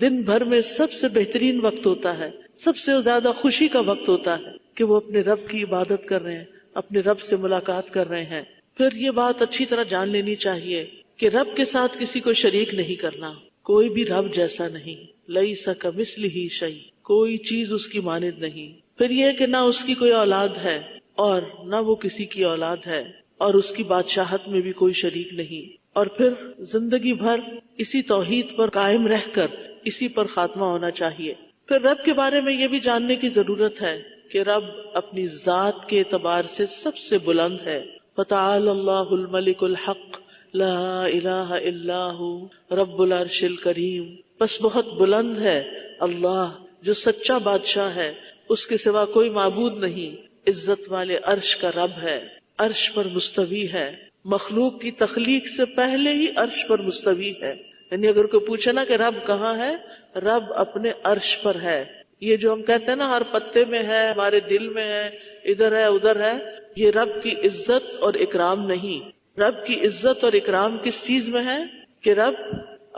دن بھر میں سب سے بہترین وقت ہوتا ہے، سب سے زیادہ خوشی کا وقت ہوتا ہے کہ وہ اپنے رب کی عبادت کر رہے ہیں، اپنے رب سے ملاقات کر رہے ہیں۔ پھر یہ بات اچھی طرح جان لینی چاہیے کہ رب کے ساتھ کسی کو شریک نہیں کرنا، کوئی بھی رب جیسا نہیں، لیس کمثلہ شیء، کوئی چیز اس کی مانند نہیں۔ پھر یہ کہ نہ اس کی کوئی اولاد ہے اور نہ وہ کسی کی اولاد ہے، اور اس کی بادشاہت میں بھی کوئی شریک نہیں، اور پھر زندگی بھر اسی توحید پر قائم رہ کر اسی پر خاتمہ ہونا چاہیے۔ پھر رب کے بارے میں یہ بھی جاننے کی ضرورت ہے کہ رب اپنی ذات کے اعتبار سے سب سے بلند ہے۔ فتعال اللہ الملک الحق لا الہ الا ہو رب العرش الکریم، بس بہت بلند ہے اللہ جو سچا بادشاہ ہے، اس کے سوا کوئی معبود نہیں، عزت والے عرش کا رب ہے، عرش پر مستوی ہے، مخلوق کی تخلیق سے پہلے ہی عرش پر مستوی ہے۔ یعنی اگر کوئی پوچھے نا کہ رب کہاں ہے، رب اپنے عرش پر ہے۔ یہ جو ہم کہتے ہیں نا ہر پتے میں ہے، ہمارے دل میں ہے، ادھر ہے ادھر ہے، یہ رب کی عزت اور اکرام نہیں۔ رب کی عزت اور اکرام کس چیز میں ہے کہ رب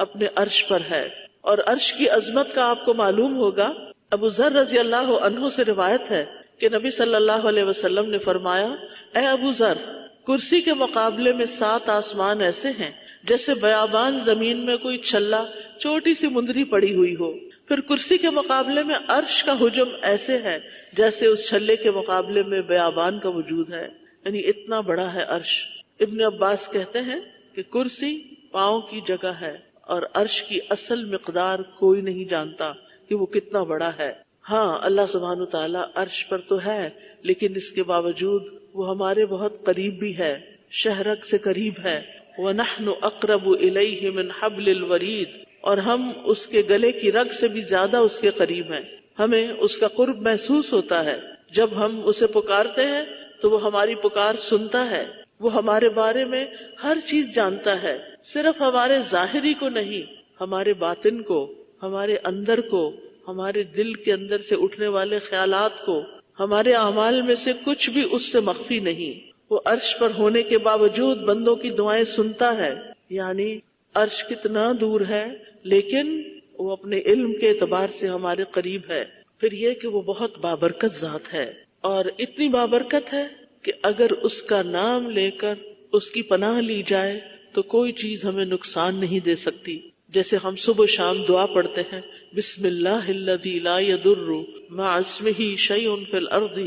اپنے عرش پر ہے، اور عرش کی عظمت کا آپ کو معلوم ہوگا۔ ابو ذر رضی اللہ عنہ سے روایت ہے کہ نبی صلی اللہ علیہ وسلم نے فرمایا، اے ابو ذر، کرسی کے مقابلے میں 7 آسمان ایسے ہیں جیسے بیابان زمین میں کوئی چھلا چھوٹی سی مندری پڑی ہوئی ہو، پھر کرسی کے مقابلے میں عرش کا حجم ایسے ہے جیسے اس چھلے کے مقابلے میں بیابان کا وجود ہے، یعنی اتنا بڑا ہے عرش۔ ابن عباس کہتے ہیں کہ کرسی پاؤں کی جگہ ہے اور عرش کی اصل مقدار کوئی نہیں جانتا کہ وہ کتنا بڑا ہے۔ ہاں اللہ سبحانہ تعالیٰ عرش پر تو ہے، لیکن اس کے باوجود وہ ہمارے بہت قریب بھی ہے، شہرک سے قریب ہے۔ وَنَحْنُ أَقْرَبُ إِلَيْهِ مِنْ حَبْلِ الْوَرِيدِ، اور ہم اس کے گلے کی رگ سے بھی زیادہ اس کے قریب ہیں، ہمیں اس کا قرب محسوس ہوتا ہے۔ جب ہم اسے پکارتے ہیں تو وہ ہماری پکار سنتا ہے، وہ ہمارے بارے میں ہر چیز جانتا ہے، صرف ہمارے ظاہری کو نہیں، ہمارے باطن کو، ہمارے اندر کو، ہمارے دل کے اندر سے اٹھنے والے خیالات کو، ہمارے اعمال میں سے کچھ بھی اس سے مخفی نہیں۔ وہ عرش پر ہونے کے باوجود بندوں کی دعائیں سنتا ہے، یعنی عرش کتنا دور ہے لیکن وہ اپنے علم کے اعتبار سے ہمارے قریب ہے۔ پھر یہ کہ وہ بہت بابرکت ذات ہے، اور اتنی بابرکت ہے کہ اگر اس کا نام لے کر اس کی پناہ لی جائے تو کوئی چیز ہمیں نقصان نہیں دے سکتی۔ جیسے ہم صبح شام دعا پڑھتے ہیں، بسم اللہ الذی لا یضر مع اسمہ شیء فی الارض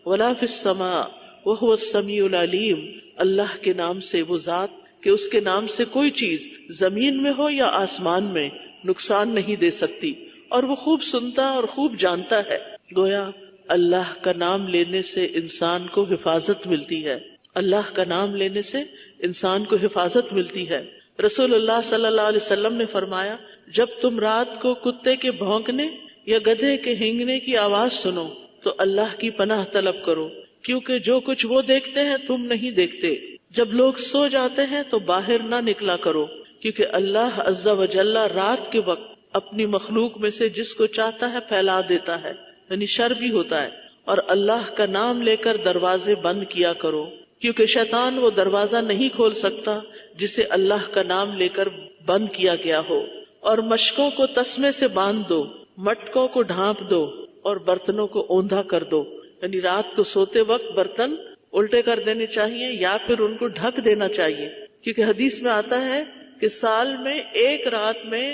ولا فی السماء وہو السمیع العلیم، اللہ کے نام سے، وہ ذات کہ اس کے نام سے کوئی چیز زمین میں ہو یا آسمان میں نقصان نہیں دے سکتی، اور وہ خوب سنتا اور خوب جانتا ہے۔ گویا اللہ کا نام لینے سے انسان کو حفاظت ملتی ہے، اللہ کا نام لینے سے انسان کو حفاظت ملتی ہے۔ رسول اللہ صلی اللہ علیہ وسلم نے فرمایا، جب تم رات کو کتے کے بھونکنے یا گدھے کے ہینگنے کی آواز سنو تو اللہ کی پناہ طلب کرو، کیونکہ جو کچھ وہ دیکھتے ہیں تم نہیں دیکھتے۔ جب لوگ سو جاتے ہیں تو باہر نہ نکلا کرو، کیونکہ اللہ عز و جل رات کے وقت اپنی مخلوق میں سے جس کو چاہتا ہے پھیلا دیتا ہے، یعنی شر بھی ہوتا ہے۔ اور اللہ کا نام لے کر دروازے بند کیا کرو، کیونکہ شیطان وہ دروازہ نہیں کھول سکتا جسے اللہ کا نام لے کر بند کیا گیا ہو۔ اور مشکوں کو تسمے سے باندھ دو، مٹکوں کو ڈھانپ دو اور برتنوں کو اوندھا کر دو، یعنی رات کو سوتے وقت برتن الٹے کر دینے چاہیے یا پھر ان کو ڈھک دینا چاہیے، کیونکہ حدیث میں آتا ہے کہ سال میں ایک رات میں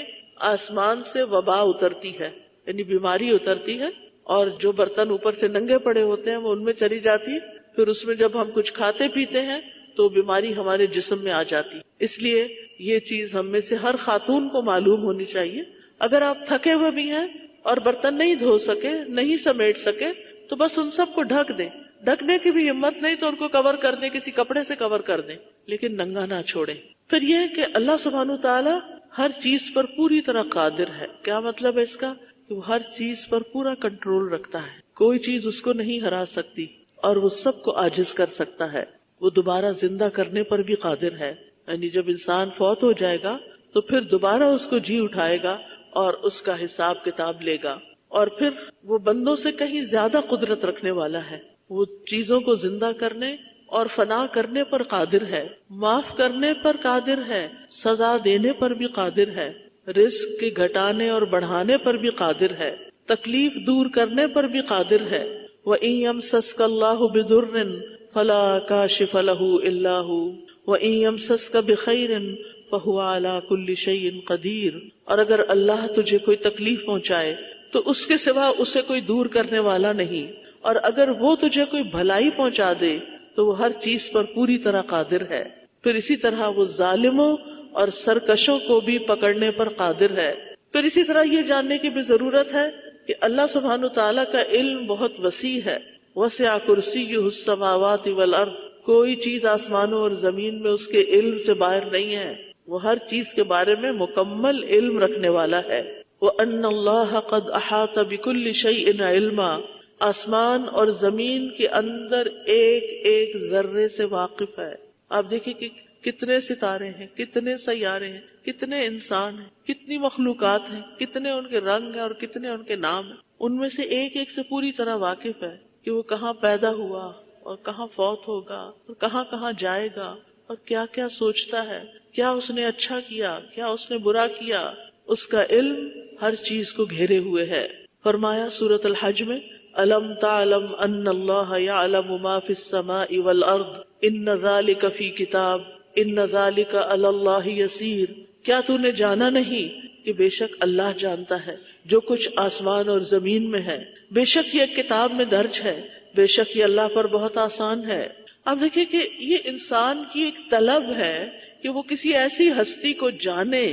آسمان سے وبا اترتی ہے، یعنی بیماری اترتی ہے، اور جو برتن اوپر سے ننگے پڑے ہوتے ہیں وہ ان میں چلی جاتی ہے، پھر اس میں جب ہم کچھ کھاتے پیتے ہیں تو بیماری ہمارے جسم میں آ جاتی۔ اس لیے یہ چیز ہم میں سے ہر خاتون کو معلوم ہونی چاہیے۔ اگر آپ تھکے ہوئے بھی ہیں اور برتن نہیں دھو سکے، نہیں سمیٹ سکے، تو بس ان سب کو ڈھک دیں۔ ڈھکنے کی بھی ہمت نہیں تو ان کو کور کر دیں، کسی کپڑے سے کور کر دیں، لیکن ننگا نہ چھوڑیں۔ پھر یہ ہے کہ اللہ سبحانہ وتعالی ہر چیز پر پوری طرح قادر ہے۔ کیا مطلب ہے اس کا؟ کہ وہ ہر چیز پر پورا کنٹرول رکھتا ہے، کوئی چیز اس کو نہیں ہرا سکتی، اور وہ سب کو عاجز کر سکتا ہے۔ وہ دوبارہ زندہ کرنے پر بھی قادر ہے، یعنی جب انسان فوت ہو جائے گا تو پھر دوبارہ اس کو جی اٹھائے گا اور اس کا حساب کتاب لے گا، اور پھر وہ بندوں سے کہیں زیادہ قدرت رکھنے والا ہے۔ وہ چیزوں کو زندہ کرنے اور فنا کرنے پر قادر ہے، معاف کرنے پر قادر ہے، سزا دینے پر بھی قادر ہے، رزق کے گھٹانے اور بڑھانے پر بھی قادر ہے، تکلیف دور کرنے پر بھی قادر ہے۔ وَإِن يَمْسَسْكَ اللَّهُ بِضُرٍّ فَلَا كَاشِفَ لَهُ إِلَّا هُوَ وَإِن يَمْسَسْكَ بِخَيْرٍ فَهُوَ عَلَى كُلِّ شَيْءٍ قَدِيرٌ، اور اگر اللہ تجھے کوئی تکلیف پہنچائے تو اس کے سوا اسے کوئی دور کرنے والا نہیں، اور اگر وہ تجھے کوئی بھلائی پہنچا دے تو وہ ہر چیز پر پوری طرح قادر ہے۔ پھر اسی طرح وہ ظالموں اور سرکشوں کو بھی پکڑنے پر قادر ہے۔ پھر اسی طرح یہ جاننے کی بھی ضرورت ہے کہ اللہ سبحانہ تعالیٰ کا علم بہت وسیع ہے۔ وسع کرسیہ السماوات والارض، کوئی چیز آسمانوں اور زمین میں اس کے علم سے باہر نہیں ہے، وہ ہر چیز کے بارے میں مکمل علم رکھنے والا ہے۔ وَأَنَّ اللَّهَ قَدْ أَحَاطَ بِكُلِّ شَيْءٍ عِلْمًا، آسمان اور زمین کے اندر ایک ایک ذرے سے واقف ہے۔ آپ دیکھیں کہ کتنے ستارے ہیں، کتنے سیارے ہیں، کتنے انسان ہیں، کتنی مخلوقات ہیں، کتنے ان کے رنگ ہیں اور کتنے ان کے نام ہیں۔ ان میں سے ایک ایک سے پوری طرح واقف ہے کہ وہ کہاں پیدا ہوا اور کہاں فوت ہوگا اور کہاں کہاں جائے گا اور کیا کیا سوچتا ہے، کیا اس نے اچھا کیا، کیا اس نے برا کیا۔ اس کا علم ہر چیز کو گھیرے ہوئے ہے۔ فرمایا سورۃ الحج میں، أَلَمْ تَعْلَمْ أَنَّ اللَّهَ يَعْلَمُ مَا فِي السَّمَاءِ وَالْأَرْضِ إِنَّ ذَلِكَ فِي كِتَابٍ إِنَّ ذَلِكَ عَلَى اللَّهِ يَسِيرٌ، کیا تو نے جانا نہیں کہ بے شک اللہ جانتا ہے جو کچھ آسمان اور زمین میں ہے، بے شک یہ کتاب میں درج ہے، بے شک یہ اللہ پر بہت آسان ہے۔ اب دیکھیں کہ یہ انسان کی ایک طلب ہے کہ وہ کسی ایسی ہستی کو جانے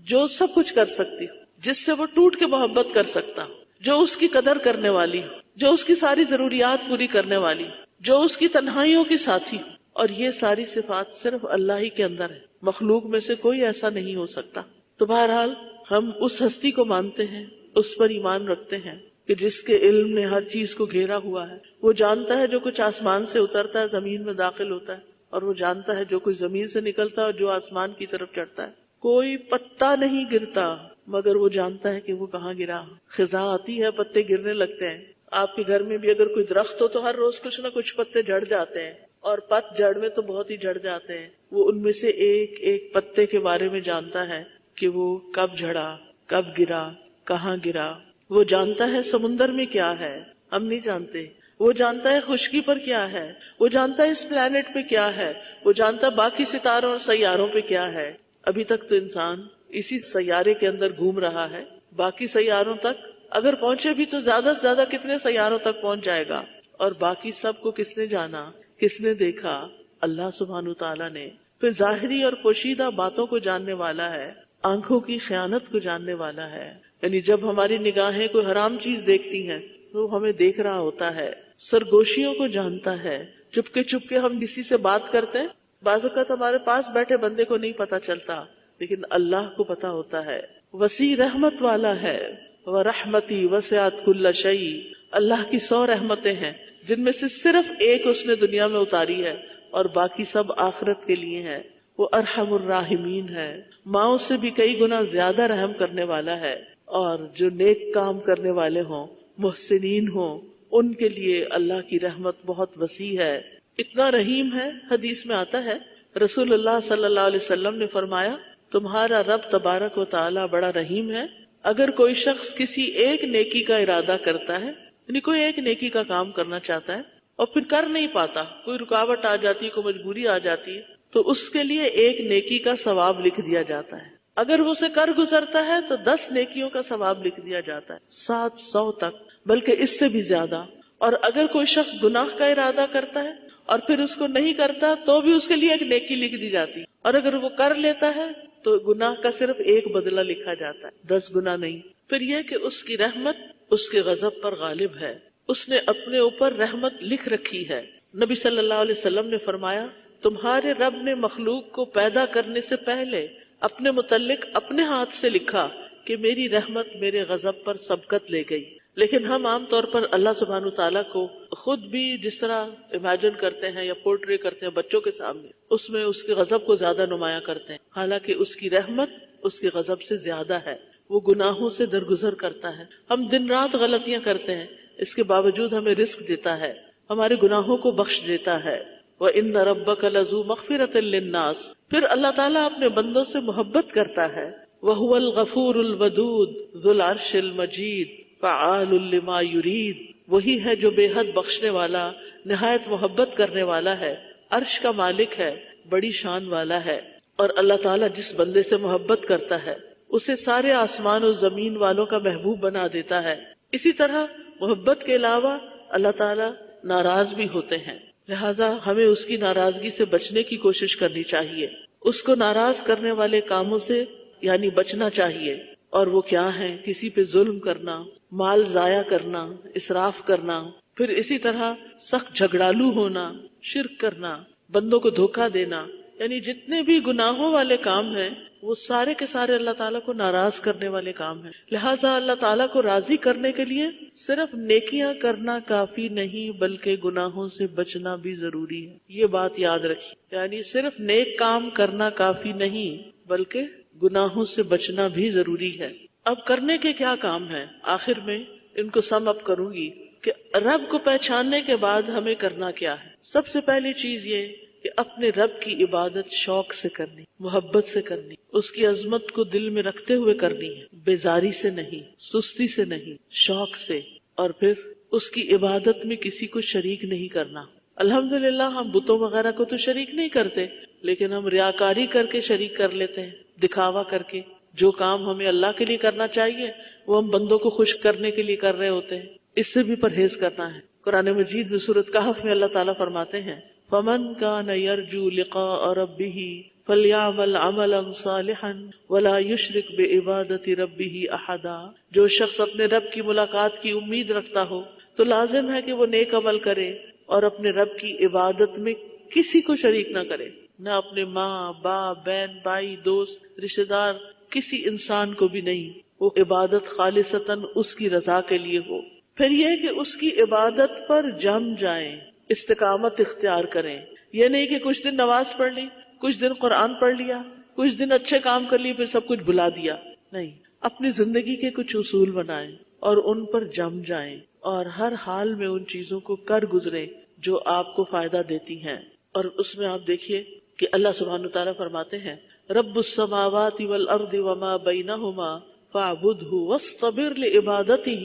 جو سب کچھ کر سکتی، جس سے وہ ٹوٹ کے محبت کر سکتا، جو اس کی قدر کرنے والی، جو اس کی ساری ضروریات پوری کرنے والی، جو اس کی تنہائیوں کی ساتھی، اور یہ ساری صفات صرف اللہ ہی کے اندر ہے، مخلوق میں سے کوئی ایسا نہیں ہو سکتا۔ تو بہرحال ہم اس ہستی کو مانتے ہیں، اس پر ایمان رکھتے ہیں کہ جس کے علم نے ہر چیز کو گھیرا ہوا ہے، وہ جانتا ہے جو کچھ آسمان سے اترتا ہے زمین میں داخل ہوتا ہے، اور وہ جانتا ہے جو کچھ زمین سے نکلتا ہے اور جو آسمان کی طرف چڑھتا ہے۔ کوئی پتا نہیں گرتا مگر وہ جانتا ہے کہ وہ کہاں گرا۔ خزاں آتی ہے، پتے گرنے لگتے ہیں۔ آپ کے گھر میں بھی اگر کوئی درخت ہو تو ہر روز کچھ نہ کچھ پتے جھڑ جاتے ہیں، اور پت جڑ میں تو بہت ہی جھڑ جاتے ہیں۔ وہ ان میں سے ایک ایک پتے کے بارے میں جانتا ہے کہ وہ کب جھڑا، کب گرا، کہاں گرا۔ وہ جانتا ہے سمندر میں کیا ہے، ہم نہیں جانتے۔ وہ جانتا ہے خشکی پر کیا ہے، وہ جانتا ہے اس پلانٹ پہ کیا ہے، وہ جانتا ہے باقی ستاروں اور سیاروں پہ کیا ہے۔ ابھی تک تو انسان اسی سیارے کے اندر گھوم رہا ہے، باقی سیاروں تک اگر پہنچے بھی تو زیادہ سے زیادہ کتنے سیاروں تک پہنچ جائے گا، اور باقی سب کو کس نے جانا، کس نے دیکھا؟ اللہ سبحانہ تعالیٰ نے۔ پھر ظاہری اور پوشیدہ باتوں کو جاننے والا ہے، آنکھوں کی خیانت کو جاننے والا ہے، یعنی جب ہماری نگاہیں کوئی حرام چیز دیکھتی ہیں تو ہمیں دیکھ رہا ہوتا ہے۔ سرگوشیوں کو جانتا ہے، چپکے چپکے ہم کسی سے بات کرتے ہیں، بعض اوقات ہمارے پاس بیٹھے بندے کو نہیں پتا چلتا لیکن اللہ کو پتا ہوتا ہے۔ وسیع رحمت والا ہے، وَرَحْمَتِي وَسِعَتْ كُلَّ شَيْءٍ، اللہ کی 100 رحمتیں ہیں جن میں سے صرف ایک اس نے دنیا میں اتاری ہے اور باقی سب آخرت کے لیے ہیں. وہ ارحم الراحمین ہے، ماؤں سے بھی کئی گنا زیادہ رحم کرنے والا ہے. اور جو نیک کام کرنے والے ہوں، محسنین ہوں، ان کے لیے اللہ کی رحمت بہت وسیع ہے. اتنا رحیم ہے، حدیث میں آتا ہے رسول اللہ صلی اللہ علیہ وسلم نے فرمایا تمہارا رب تبارک و تعالی بڑا رحیم ہے. اگر کوئی شخص کسی ایک نیکی کا ارادہ کرتا ہے، یعنی کوئی ایک نیکی کا کام کرنا چاہتا ہے اور پھر کر نہیں پاتا، کوئی رکاوٹ آ جاتی ہے، کوئی مجبوری آ جاتی ہے، تو اس کے لیے ایک نیکی کا ثواب لکھ دیا جاتا ہے. اگر وہ اسے کر گزرتا ہے تو 10 نیکیوں کا ثواب لکھ دیا جاتا ہے، 700 تک، بلکہ اس سے بھی زیادہ. اور اگر کوئی شخص گناہ کا ارادہ کرتا ہے اور پھر اس کو نہیں کرتا تو بھی اس کے لیے ایک نیکی لکھ دی جاتی ہے، اور اگر وہ کر لیتا ہے تو گناہ کا صرف ایک بدلہ لکھا جاتا ہے، 10 گنا نہیں. پھر یہ کہ اس کی رحمت اس کے غضب پر غالب ہے، اس نے اپنے اوپر رحمت لکھ رکھی ہے. نبی صلی اللہ علیہ وسلم نے فرمایا تمہارے رب نے مخلوق کو پیدا کرنے سے پہلے اپنے متعلق اپنے ہاتھ سے لکھا کہ میری رحمت میرے غضب پر سبقت لے گئی. لیکن ہم عام طور پر اللہ سبحانہ تعالیٰ کو خود بھی جس طرح امیجن کرتے ہیں یا پورٹری کرتے ہیں بچوں کے سامنے، اس میں اس کے غضب کو زیادہ نمایاں کرتے ہیں، حالانکہ اس کی رحمت اس کے غضب سے زیادہ ہے. وہ گناہوں سے درگزر کرتا ہے. ہم دن رات غلطیاں کرتے ہیں، اس کے باوجود ہمیں رزق دیتا ہے، ہمارے گناہوں کو بخش دیتا ہے. وَإِنَّ رَبَّكَ لَذُو مَغْفِرَةٍ لِلنَّاسِ. پھر اللہ تعالیٰ اپنے بندوں سے محبت کرتا ہے. وَهُوَ الْغَفُورُ الْوَدُودُ ذُو الْعَرْشِ الْمَجِيدُ فَعَالٌ لِمَا يُرِيدُ. وہی ہے جو بے حد بخشنے والا، نہایت محبت کرنے والا ہے، عرش کا مالک ہے، بڑی شان والا ہے. اور اللہ تعالیٰ جس بندے سے محبت کرتا ہے اسے سارے آسمان و زمین والوں کا محبوب بنا دیتا ہے. اسی طرح محبت کے علاوہ اللہ تعالیٰ ناراض بھی ہوتے ہیں، لہذا ہمیں اس کی ناراضگی سے بچنے کی کوشش کرنی چاہیے. اس کو ناراض کرنے والے کاموں سے یعنی بچنا چاہیے. اور وہ کیا ہیں؟ کسی پہ ظلم کرنا، مال ضائع کرنا، اسراف کرنا، پھر اسی طرح سخت جھگڑالو ہونا، شرک کرنا، بندوں کو دھوکہ دینا، یعنی جتنے بھی گناہوں والے کام ہیں وہ سارے کے سارے اللہ تعالیٰ کو ناراض کرنے والے کام ہیں. لہٰذا اللہ تعالیٰ کو راضی کرنے کے لیے صرف نیکیاں کرنا کافی نہیں بلکہ گناہوں سے بچنا بھی ضروری ہے. یہ بات یاد رکھیے، یعنی صرف نیک کام کرنا کافی نہیں بلکہ گناہوں سے بچنا بھی ضروری ہے. اب کرنے کے کیا کام ہیں؟ آخر میں ان کو سم اپ کروں گی کہ رب کو پہچاننے کے بعد ہمیں کرنا کیا ہے. سب سے پہلی چیز یہ کہ اپنے رب کی عبادت شوق سے کرنی، محبت سے کرنی، اس کی عظمت کو دل میں رکھتے ہوئے کرنی ہے، بیزاری سے نہیں، سستی سے نہیں، شوق سے. اور پھر اس کی عبادت میں کسی کو شریک نہیں کرنا. الحمدللہ ہم بتوں وغیرہ کو تو شریک نہیں کرتے، لیکن ہم ریاکاری کر کے شریک کر لیتے ہیں، دکھاوا کر کے. جو کام ہمیں اللہ کے لیے کرنا چاہیے وہ ہم بندوں کو خوش کرنے کے لیے کر رہے ہوتے ہیں. اس سے بھی پرہیز کرنا ہے. قرآن مجید میں سورۃ کہف میں اللہ تعالیٰ فرماتے ہیں فَمَنْ كَانَ يَرْجُو لِقَاءَ رَبِّهِ فَلْيَعْمَلْ عَمَلًا صَالِحًا وَلَا يُشْرِكْ بِعِبَادَةِ رَبِّهِ أَحَدًا. جو شخص اپنے رب کی ملاقات کی امید رکھتا ہو تو لازم ہے کہ وہ نیک عمل کرے اور اپنے رب کی عبادت میں کسی کو شریک نہ کرے، نہ اپنے ماں باپ بہن بھائی دوست رشتہ دار، کسی انسان کو بھی نہیں. وہ عبادت خالصتاً اس کی رضا کے لیے ہو. پھر یہ کہ اس کی عبادت پر جم جائیں، استقامت اختیار کریں. یہ نہیں کہ کچھ دن نماز پڑھ لی، کچھ دن قرآن پڑھ لیا، کچھ دن اچھے کام کر لیے پھر سب کچھ بھلا دیا. نہیں، اپنی زندگی کے کچھ اصول بنائیں اور ان پر جم جائیں اور ہر حال میں ان چیزوں کو کر گزریں جو آپ کو فائدہ دیتی ہیں. اور اس میں آپ دیکھیے کہ اللہ سبحانہ تعالیٰ فرماتے ہیں رب السماوات والارض وما بینہما فاعبدہ واصطبر لعبادتہ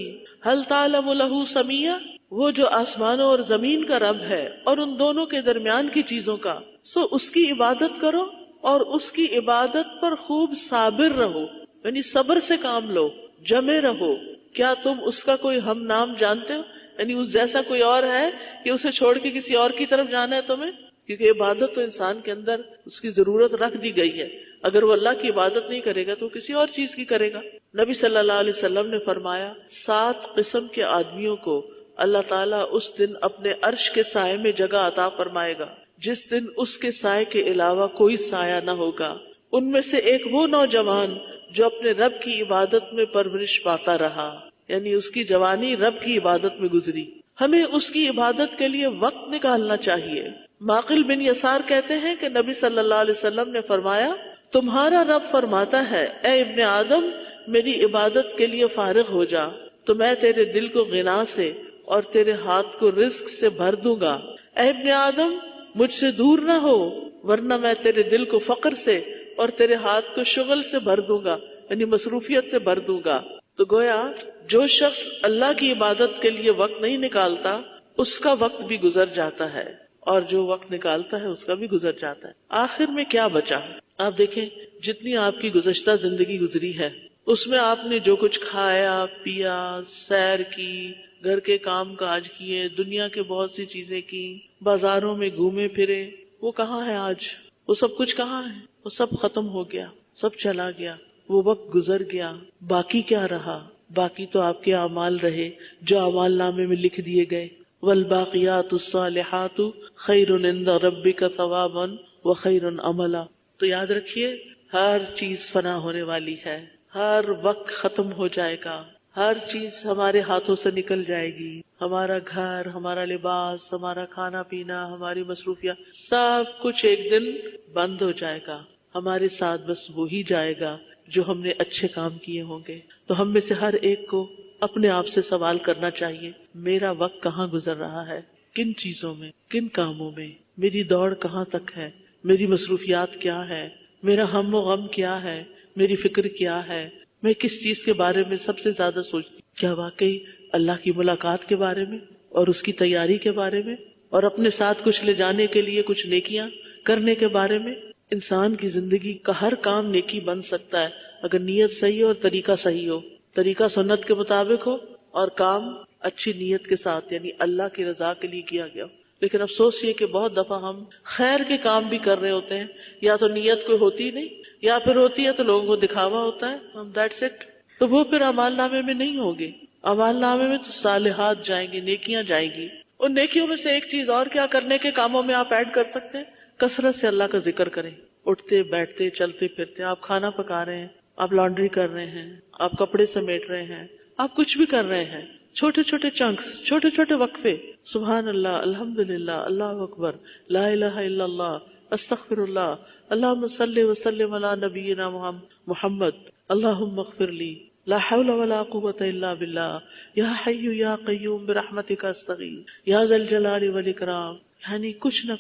هل تعلم له سمیہ. وہ جو آسمانوں اور زمین کا رب ہے اور ان دونوں کے درمیان کی چیزوں کا، سو اس کی عبادت کرو اور اس کی عبادت پر خوب صابر رہو، یعنی صبر سے کام لو، جمے رہو. کیا تم اس کا کوئی ہم نام جانتے ہو؟ یعنی اس جیسا کوئی اور ہے کہ اسے چھوڑ کے کسی اور کی طرف جانا ہے تمہیں؟ کیونکہ عبادت تو انسان کے اندر اس کی ضرورت رکھ دی گئی ہے. اگر وہ اللہ کی عبادت نہیں کرے گا تو کسی اور چیز کی کرے گا. نبی صلی اللہ علیہ وسلم نے فرمایا 7 قسم کے آدمیوں کو اللہ تعالیٰ اس دن اپنے عرش کے سائے میں جگہ عطا فرمائے گا جس دن اس کے سائے کے علاوہ کوئی سایہ نہ ہوگا. ان میں سے ایک وہ نوجوان جو اپنے رب کی عبادت میں پرورش پاتا رہا، یعنی اس کی جوانی رب کی عبادت میں گزری. ہمیں اس کی عبادت کے لیے وقت نکالنا چاہیے. معقل بن یسار کہتے ہیں کہ نبی صلی اللہ علیہ وسلم نے فرمایا تمہارا رب فرماتا ہے اے ابن آدم میری عبادت کے لیے فارغ ہو جا تو میں تیرے دل کو غنا سے اور تیرے ہاتھ کو رزق سے بھر دوں گا. اے ابن آدم مجھ سے دور نہ ہو ورنہ میں تیرے دل کو فقر سے اور تیرے ہاتھ کو شغل سے بھر دوں گا، یعنی مصروفیت سے بھر دوں گا. تو گویا جو شخص اللہ کی عبادت کے لیے وقت نہیں نکالتا اس کا وقت بھی گزر جاتا ہے، اور جو وقت نکالتا ہے اس کا بھی گزر جاتا ہے. آخر میں کیا بچا؟ آپ دیکھیں جتنی آپ کی گزشتہ زندگی گزری ہے اس میں آپ نے جو کچھ کھایا پیا، سیر کی، گھر کے کام کاج کیے، دنیا کے بہت سی چیزیں کی، بازاروں میں گھومے پھرے، وہ کہاں ہے آج؟ وہ سب کچھ کہاں ہے؟ وہ سب ختم ہو گیا، سب چلا گیا، وہ وقت گزر گیا. باقی کیا رہا؟ باقی تو آپ کے اعمال رہے جو اعمال نامے میں لکھ دیے گئے. والباقیات الصالحات خیر عند ربک ثوابا وخیر عملا. تو یاد رکھیے ہر چیز فنا ہونے والی ہے، ہر وقت ختم ہو جائے گا، ہر چیز ہمارے ہاتھوں سے نکل جائے گی. ہمارا گھر، ہمارا لباس، ہمارا کھانا پینا، ہماری مصروفیات، سب کچھ ایک دن بند ہو جائے گا. ہمارے ساتھ بس وہی جائے گا جو ہم نے اچھے کام کیے ہوں گے. تو ہم میں سے ہر ایک کو اپنے آپ سے سوال کرنا چاہیے میرا وقت کہاں گزر رہا ہے، کن چیزوں میں، کن کاموں میں، میری دوڑ کہاں تک ہے، میری مصروفیات کیا ہے، میرا ہم و غم کیا ہے، میری فکر کیا ہے، میں کس چیز کے بارے میں سب سے زیادہ سوچتی ہوں. کیا واقعی اللہ کی ملاقات کے بارے میں اور اس کی تیاری کے بارے میں اور اپنے ساتھ کچھ لے جانے کے لیے کچھ نیکیاں کرنے کے بارے میں؟ انسان کی زندگی کا ہر کام نیکی بن سکتا ہے اگر نیت صحیح ہو اور طریقہ صحیح ہو، طریقہ سنت کے مطابق ہو اور کام اچھی نیت کے ساتھ یعنی اللہ کی رضا کے لیے کیا گیا. لیکن افسوس یہ کہ بہت دفعہ ہم خیر کے کام بھی کر رہے ہوتے ہیں، یا تو نیت کوئی ہوتی نہیں، یا پھر ہوتی ہے تو لوگوں کو دکھاوا ہوتا ہے، دیٹس اٹ. تو وہ پھر اعمال نامے میں نہیں ہوگی. اعمال نامے میں تو صالحات جائیں گی، نیکیاں جائیں گی. ان نیکیوں میں سے ایک چیز اور کیا کرنے کے کاموں میں آپ ایڈ کر سکتے ہیں؟ کثرت سے اللہ کا ذکر کریں. اٹھتے بیٹھتے چلتے پھرتے، آپ کھانا پکا رہے ہیں، آپ لانڈری کر رہے ہیں، آپ کپڑے سمیٹ رہے ہیں، آپ کچھ بھی کر رہے ہیں، چھوٹے چھوٹے چنکس، چھوٹے چھوٹے وقفے، سبحان اللہ، الحمدللہ، اللہ اکبر، لا الہ الا اللہ، استغفر اللہ، اللہم صلی وسلم علی نبینا محمد، اللہم اغفر لی، لا حول ولا قوة الا باللہ، یا حی یا قیوم برحمتک استغیث، یا ذا الجلال والاکرام. یعنی کچھ نہ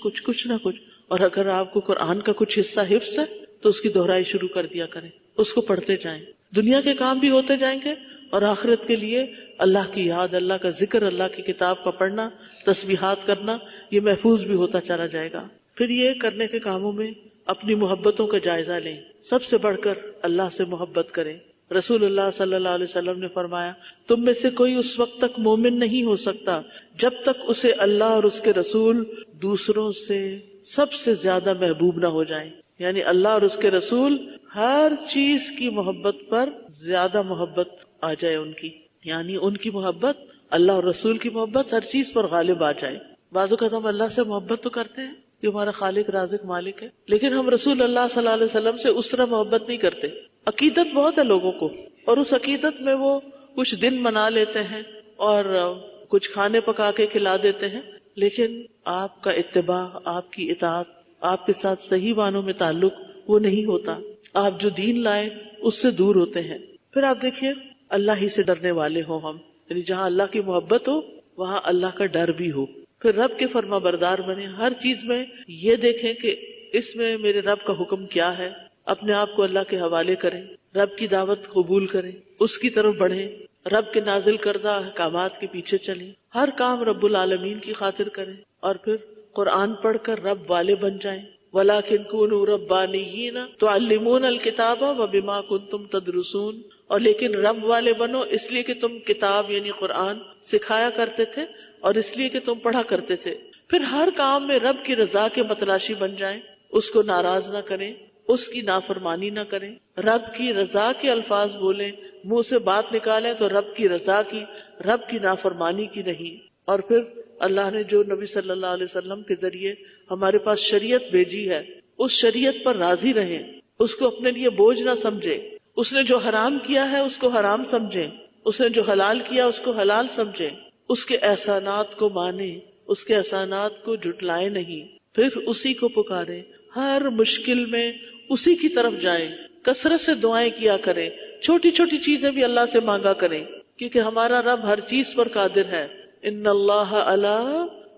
کچھ. اور اگر آپ کو قرآن کا کچھ حصہ حفظ ہے تو اس کی دہرائی شروع کر دیا کریں، اس کو پڑھتے جائیں. دنیا کے کام بھی ہوتے جائیں گے اور آخرت کے لیے اللہ کی یاد، اللہ کا ذکر، اللہ کی کتاب کا پڑھنا، تسبیحات کرنا، یہ محفوظ بھی ہوتا چلا جائے گا. پھر یہ کرنے کے کاموں میں اپنی محبتوں کا جائزہ لیں. سب سے بڑھ کر اللہ سے محبت کریں. رسول اللہ صلی اللہ علیہ وسلم نے فرمایا تم میں سے کوئی اس وقت تک مومن نہیں ہو سکتا جب تک اسے اللہ اور اس کے رسول دوسروں سے سب سے زیادہ محبوب نہ ہو جائیں. یعنی اللہ اور اس کے رسول ہر چیز کی محبت پر زیادہ محبت آ جائے ان کی، یعنی ان کی محبت، اللہ اور رسول کی محبت ہر چیز پر غالب آ جائے. بعض اوقات ہم اللہ سے محبت تو کرتے ہیں، یہ ہمارا خالق رازق مالک ہے، لیکن ہم رسول اللہ صلی اللہ علیہ وسلم سے اس طرح محبت نہیں کرتے. عقیدت بہت ہے لوگوں کو، اور اس عقیدت میں وہ کچھ دن منا لیتے ہیں اور کچھ کھانے پکا کے کھلا دیتے ہیں، لیکن آپ کا اتباع، آپ کی اطاعت، آپ کے ساتھ صحیح معنوں میں تعلق وہ نہیں ہوتا. آپ جو دین لائے اس سے دور ہوتے ہیں. پھر آپ دیکھیے اللہ ہی سے ڈرنے والے ہوں ہم، یعنی جہاں اللہ کی محبت ہو وہاں اللہ کا ڈر بھی ہو. پھر رب کے فرما بردار بنے. ہر چیز میں یہ دیکھیں کہ اس میں میرے رب کا حکم کیا ہے، اپنے آپ کو اللہ کے حوالے کریں، رب کی دعوت قبول کریں، اس کی طرف بڑھیں، رب کے نازل کردہ احکامات کے پیچھے چلیں، ہر کام رب العالمین کی خاطر کریں، اور پھر قرآن پڑھ کر رب والے بن جائیں. وَلَٰكِن كُونُوا رَبَّانِيِّينَ تُعَلِّمُونَ الْكِتَابَ وَبِمَا كُنتُمْ تَدْرُسُونَ. اور لیکن رب والے بنو اس لیے کہ تم کتاب یعنی قرآن سکھایا کرتے تھے اور اس لیے کہ تم پڑھا کرتے تھے. پھر ہر کام میں رب کی رضا کے متلاشی بن جائیں، اس کو ناراض نہ کریں، اس کی نافرمانی نہ کریں، رب کی رضا کے الفاظ بولیں، منہ سے بات نکالیں تو رب کی رضا کی، رب کی نافرمانی کی نہیں. اور پھر اللہ نے جو نبی صلی اللہ علیہ وسلم کے ذریعے ہمارے پاس شریعت بھیجی ہے اس شریعت پر راضی رہیں، اس کو اپنے لیے بوجھ نہ سمجھیں. اس نے جو حرام کیا ہے اس کو حرام سمجھیں، اس نے جو حلال کیا اس کو حلال سمجھے، اس کے احسانات کو مانے، اس کے احسانات کو جھٹلائے نہیں، پھر اسی کو پکارے، ہر مشکل میں اسی کی طرف جائیں، کثرت سے دعائیں کیا کریں، چھوٹی چھوٹی چیزیں بھی اللہ سے مانگا کریں، کیونکہ ہمارا رب ہر چیز پر قادر ہے۔ ان اللہ علی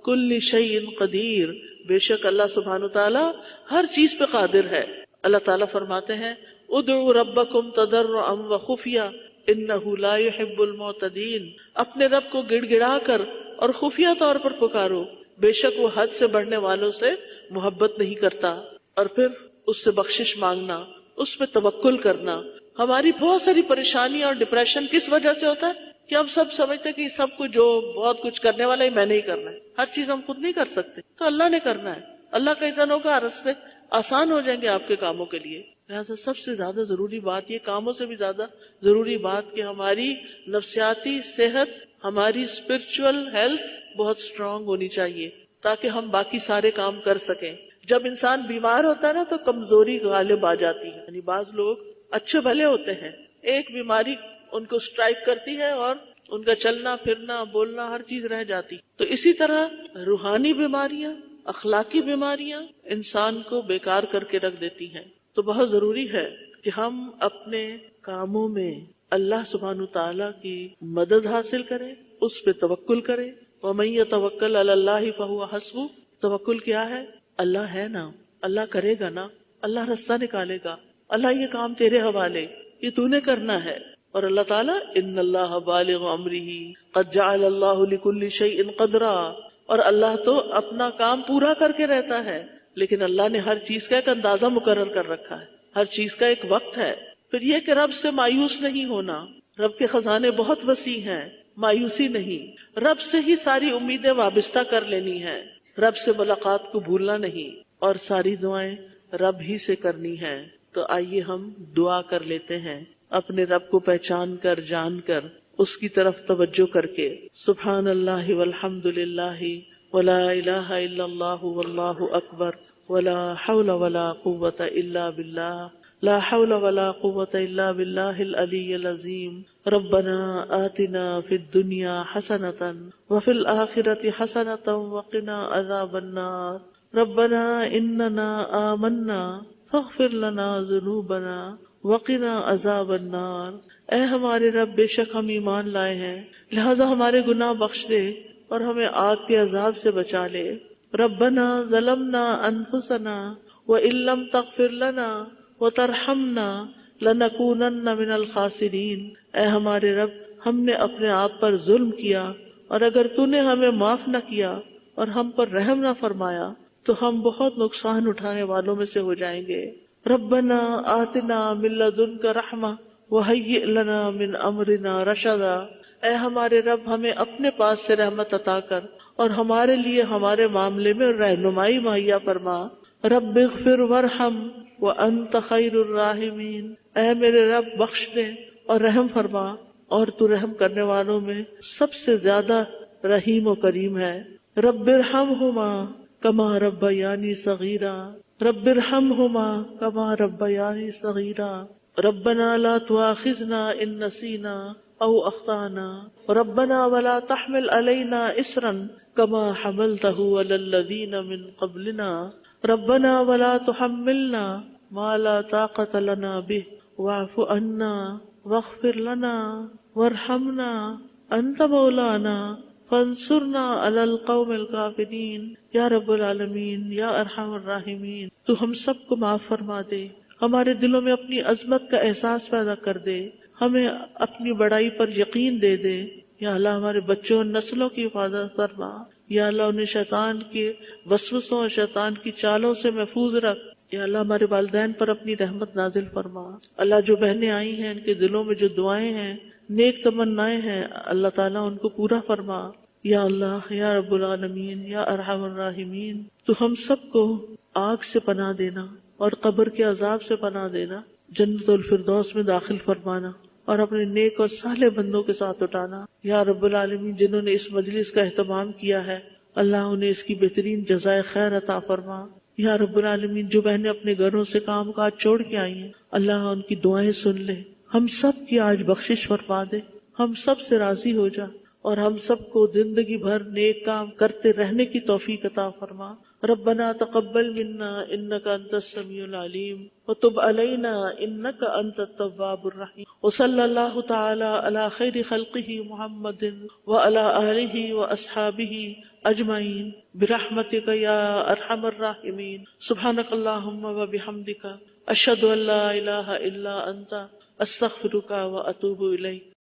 کل شیء قدیر، بے شک اللہ سبحانہ تعالی ہر چیز پہ قادر ہے۔ اللہ تعالیٰ فرماتے ہیں ادعوا ربکم تضرعا وخفیہ انہ لا يحب المعتدین، اپنے رب کو گڑ گڑا کر اور خفیہ طور پر پکارو، بے شک وہ حد سے بڑھنے والوں سے محبت نہیں کرتا۔ اور پھر اس سے بخشش مانگنا، اس پہ توکل کرنا۔ ہماری بہت ساری پریشانی اور ڈپریشن کس وجہ سے ہوتا ہے کہ ہم سب سمجھتے کہ سب کچھ جو بہت کچھ کرنے والا ہی میں نے ہی کرنا ہے، ہر چیز ہم خود نہیں کر سکتے، تو اللہ نے کرنا ہے، اللہ کا اذن ہوگا، راستے آسان ہو جائیں گے آپ کے کاموں کے لیے۔ لہٰذا سب سے زیادہ ضروری بات یہ، کاموں سے بھی زیادہ ضروری بات کہ ہماری نفسیاتی صحت، ہماری اسپرچل ہیلتھ بہت اسٹرانگ ہونی چاہیے تاکہ ہم باقی سارے کام کر سکیں۔ جب انسان بیمار ہوتا ہے نا تو کمزوری غالب آ جاتی ہے، یعنی بعض لوگ اچھے بھلے ہوتے ہیں، ایک بیماری ان کو اسٹرائک کرتی ہے اور ان کا چلنا پھرنا بولنا ہر چیز رہ جاتی۔ تو اسی طرح روحانی بیماریاں، اخلاقی بیماریاں انسان کو بیکار کر کے رکھ دیتی ہیں۔ تو بہت ضروری ہے کہ ہم اپنے کاموں میں اللہ سبحانہ تعالیٰ کی مدد حاصل کریں، اس پہ توکل کریں۔ وَمَن يَتَوَكَّلْ عَلَى اللَّهِ فَهُوَ حَسْبُهُ، توکل کیا ہے؟ اللہ ہے نا، اللہ کرے گا نا، اللہ رستہ نکالے گا، اللہ یہ کام تیرے حوالے، یہ تو نے کرنا ہے۔ اور اللہ تعالیٰ ان اللہ بالغ امرہ قد جعل اللہ لکل شیء قدرا، اور اللہ تو اپنا کام پورا کر کے رہتا ہے، لیکن اللہ نے ہر چیز کا ایک اندازہ مقرر کر رکھا ہے، ہر چیز کا ایک وقت ہے۔ پھر یہ کہ رب سے مایوس نہیں ہونا، رب کے خزانے بہت وسیع ہیں، مایوسی نہیں، رب سے ہی ساری امیدیں وابستہ کر لینی ہیں، رب سے ملاقات کو بھولنا نہیں، اور ساری دعائیں رب ہی سے کرنی ہیں۔ تو آئیے ہم دعا کر لیتے ہیں، اپنے رب کو پہچان کر جان کر اس کی طرف توجہ کر کے۔ سبحان اللہ والحمد للہ ولا الہ الا اللہ واللہ اکبر ولا حول ولا قوۃ الا باللہ، لا حول ولا قوۃ الا باللہ العلی العظیم۔ ربنا آتنا فی الدنیا حسنۃ وفی الآخرۃ حسنۃ وقنا عذاب النار۔ ربنا اننا آمنا فاغفر لنا ذنوبنا وقنا عذاب النار۔ اے ہمارے رب، بے شک ہم ایمان لائے ہیں، لہذا ہمارے گناہ بخش دے اور ہمیں آگ کے عذاب سے بچا لے۔ ربنا ظلمنا انفسنا وان لم تغفر لنا وترحمنا لنکونن من الخاسرین۔ اے ہمارے رب، ہم نے اپنے آپ پر ظلم کیا، اور اگر تو نے ہمیں معاف نہ کیا اور ہم پر رحم نہ فرمایا تو ہم بہت نقصان اٹھانے والوں میں سے ہو جائیں گے۔ ربنا آتنا من لدنک رحمہ وہیئ لنا من امرنا رشدا۔ اے ہمارے رب، ہمیں اپنے پاس سے رحمت عطا کر اور ہمارے لیے ہمارے معاملے میں رہنمائی مہیا فرما۔ رب اغفر وارحم وانت خیر الراحمین۔ اے میرے رب، بخش دے اور رحم فرما، اور تو رحم کرنے والوں میں سب سے زیادہ رحیم و کریم ہے۔ رب ارحمہما کما ربیانی صغیرا، رب ارحمہما کما ربیانی صغیرا۔ ربنا لا تؤاخذنا ان نسینا او اخطانا، ربنا ولا تحمل علینا اصرا کما حملته علی الذین من قبلنا، ربنا ولا تحملنا ما لا طاقة لنا به واعف عنا واغفر لنا وارحمنا انت مولانا فانصرنا علی القوم الکافرین۔ یا رب العالمین، یا ارحم الراحمین، تو ہم سب کو معاف فرما دے، ہمارے دلوں میں اپنی عظمت کا احساس پیدا کر دے، ہمیں اپنی بڑائی پر یقین دے دے۔ یا اللہ، ہمارے بچوں اور نسلوں کی حفاظت فرما، یا اللہ انہیں شیطان کے وسوسوں اور شیطان کی چالوں سے محفوظ رکھ۔ یا اللہ ہمارے والدین پر اپنی رحمت نازل فرما۔ اللہ جو بہنیں آئی ہیں، ان کے دلوں میں جو دعائیں ہیں، نیک تمنائیں ہیں، اللہ تعالیٰ ان کو پورا فرما۔ یا اللہ، یا رب العالمین، یا ارحم الراحمین، تو ہم سب کو آگ سے پناہ دینا اور قبر کے عذاب سے پناہ دینا، جنت الفردوس میں داخل فرمانا اور اپنے نیک اور صالح بندوں کے ساتھ اٹھانا۔ یا رب العالمین، جنہوں نے اس مجلس کا اہتمام کیا ہے، اللہ انہیں اس کی بہترین جزائے خیر عطا فرما۔ یا رب العالمین، جو بہنیں اپنے گھروں سے کام کاج چھوڑ کے آئی ہیں، اللہ ان کی دعائیں سن لے، ہم سب کی آج بخشش فرما دے۔ ہم سب سے راضی ہو جا اور ہم سب کو زندگی بھر نیک کام کرتے رہنے کی توفیق عطا فرما. ربنا تقبل منا انك انت السميع العليم وتب علينا انك انت التواب الرحيم. وصلى الله تعالى على خير خلقه محمد وعلى آله وأصحابه اجمعین برحمتک یا ارحم الراحمین. سبحانک اللہم وبحمدک اشہد ان لا الہ الا انت استغفرک واتوب الیک.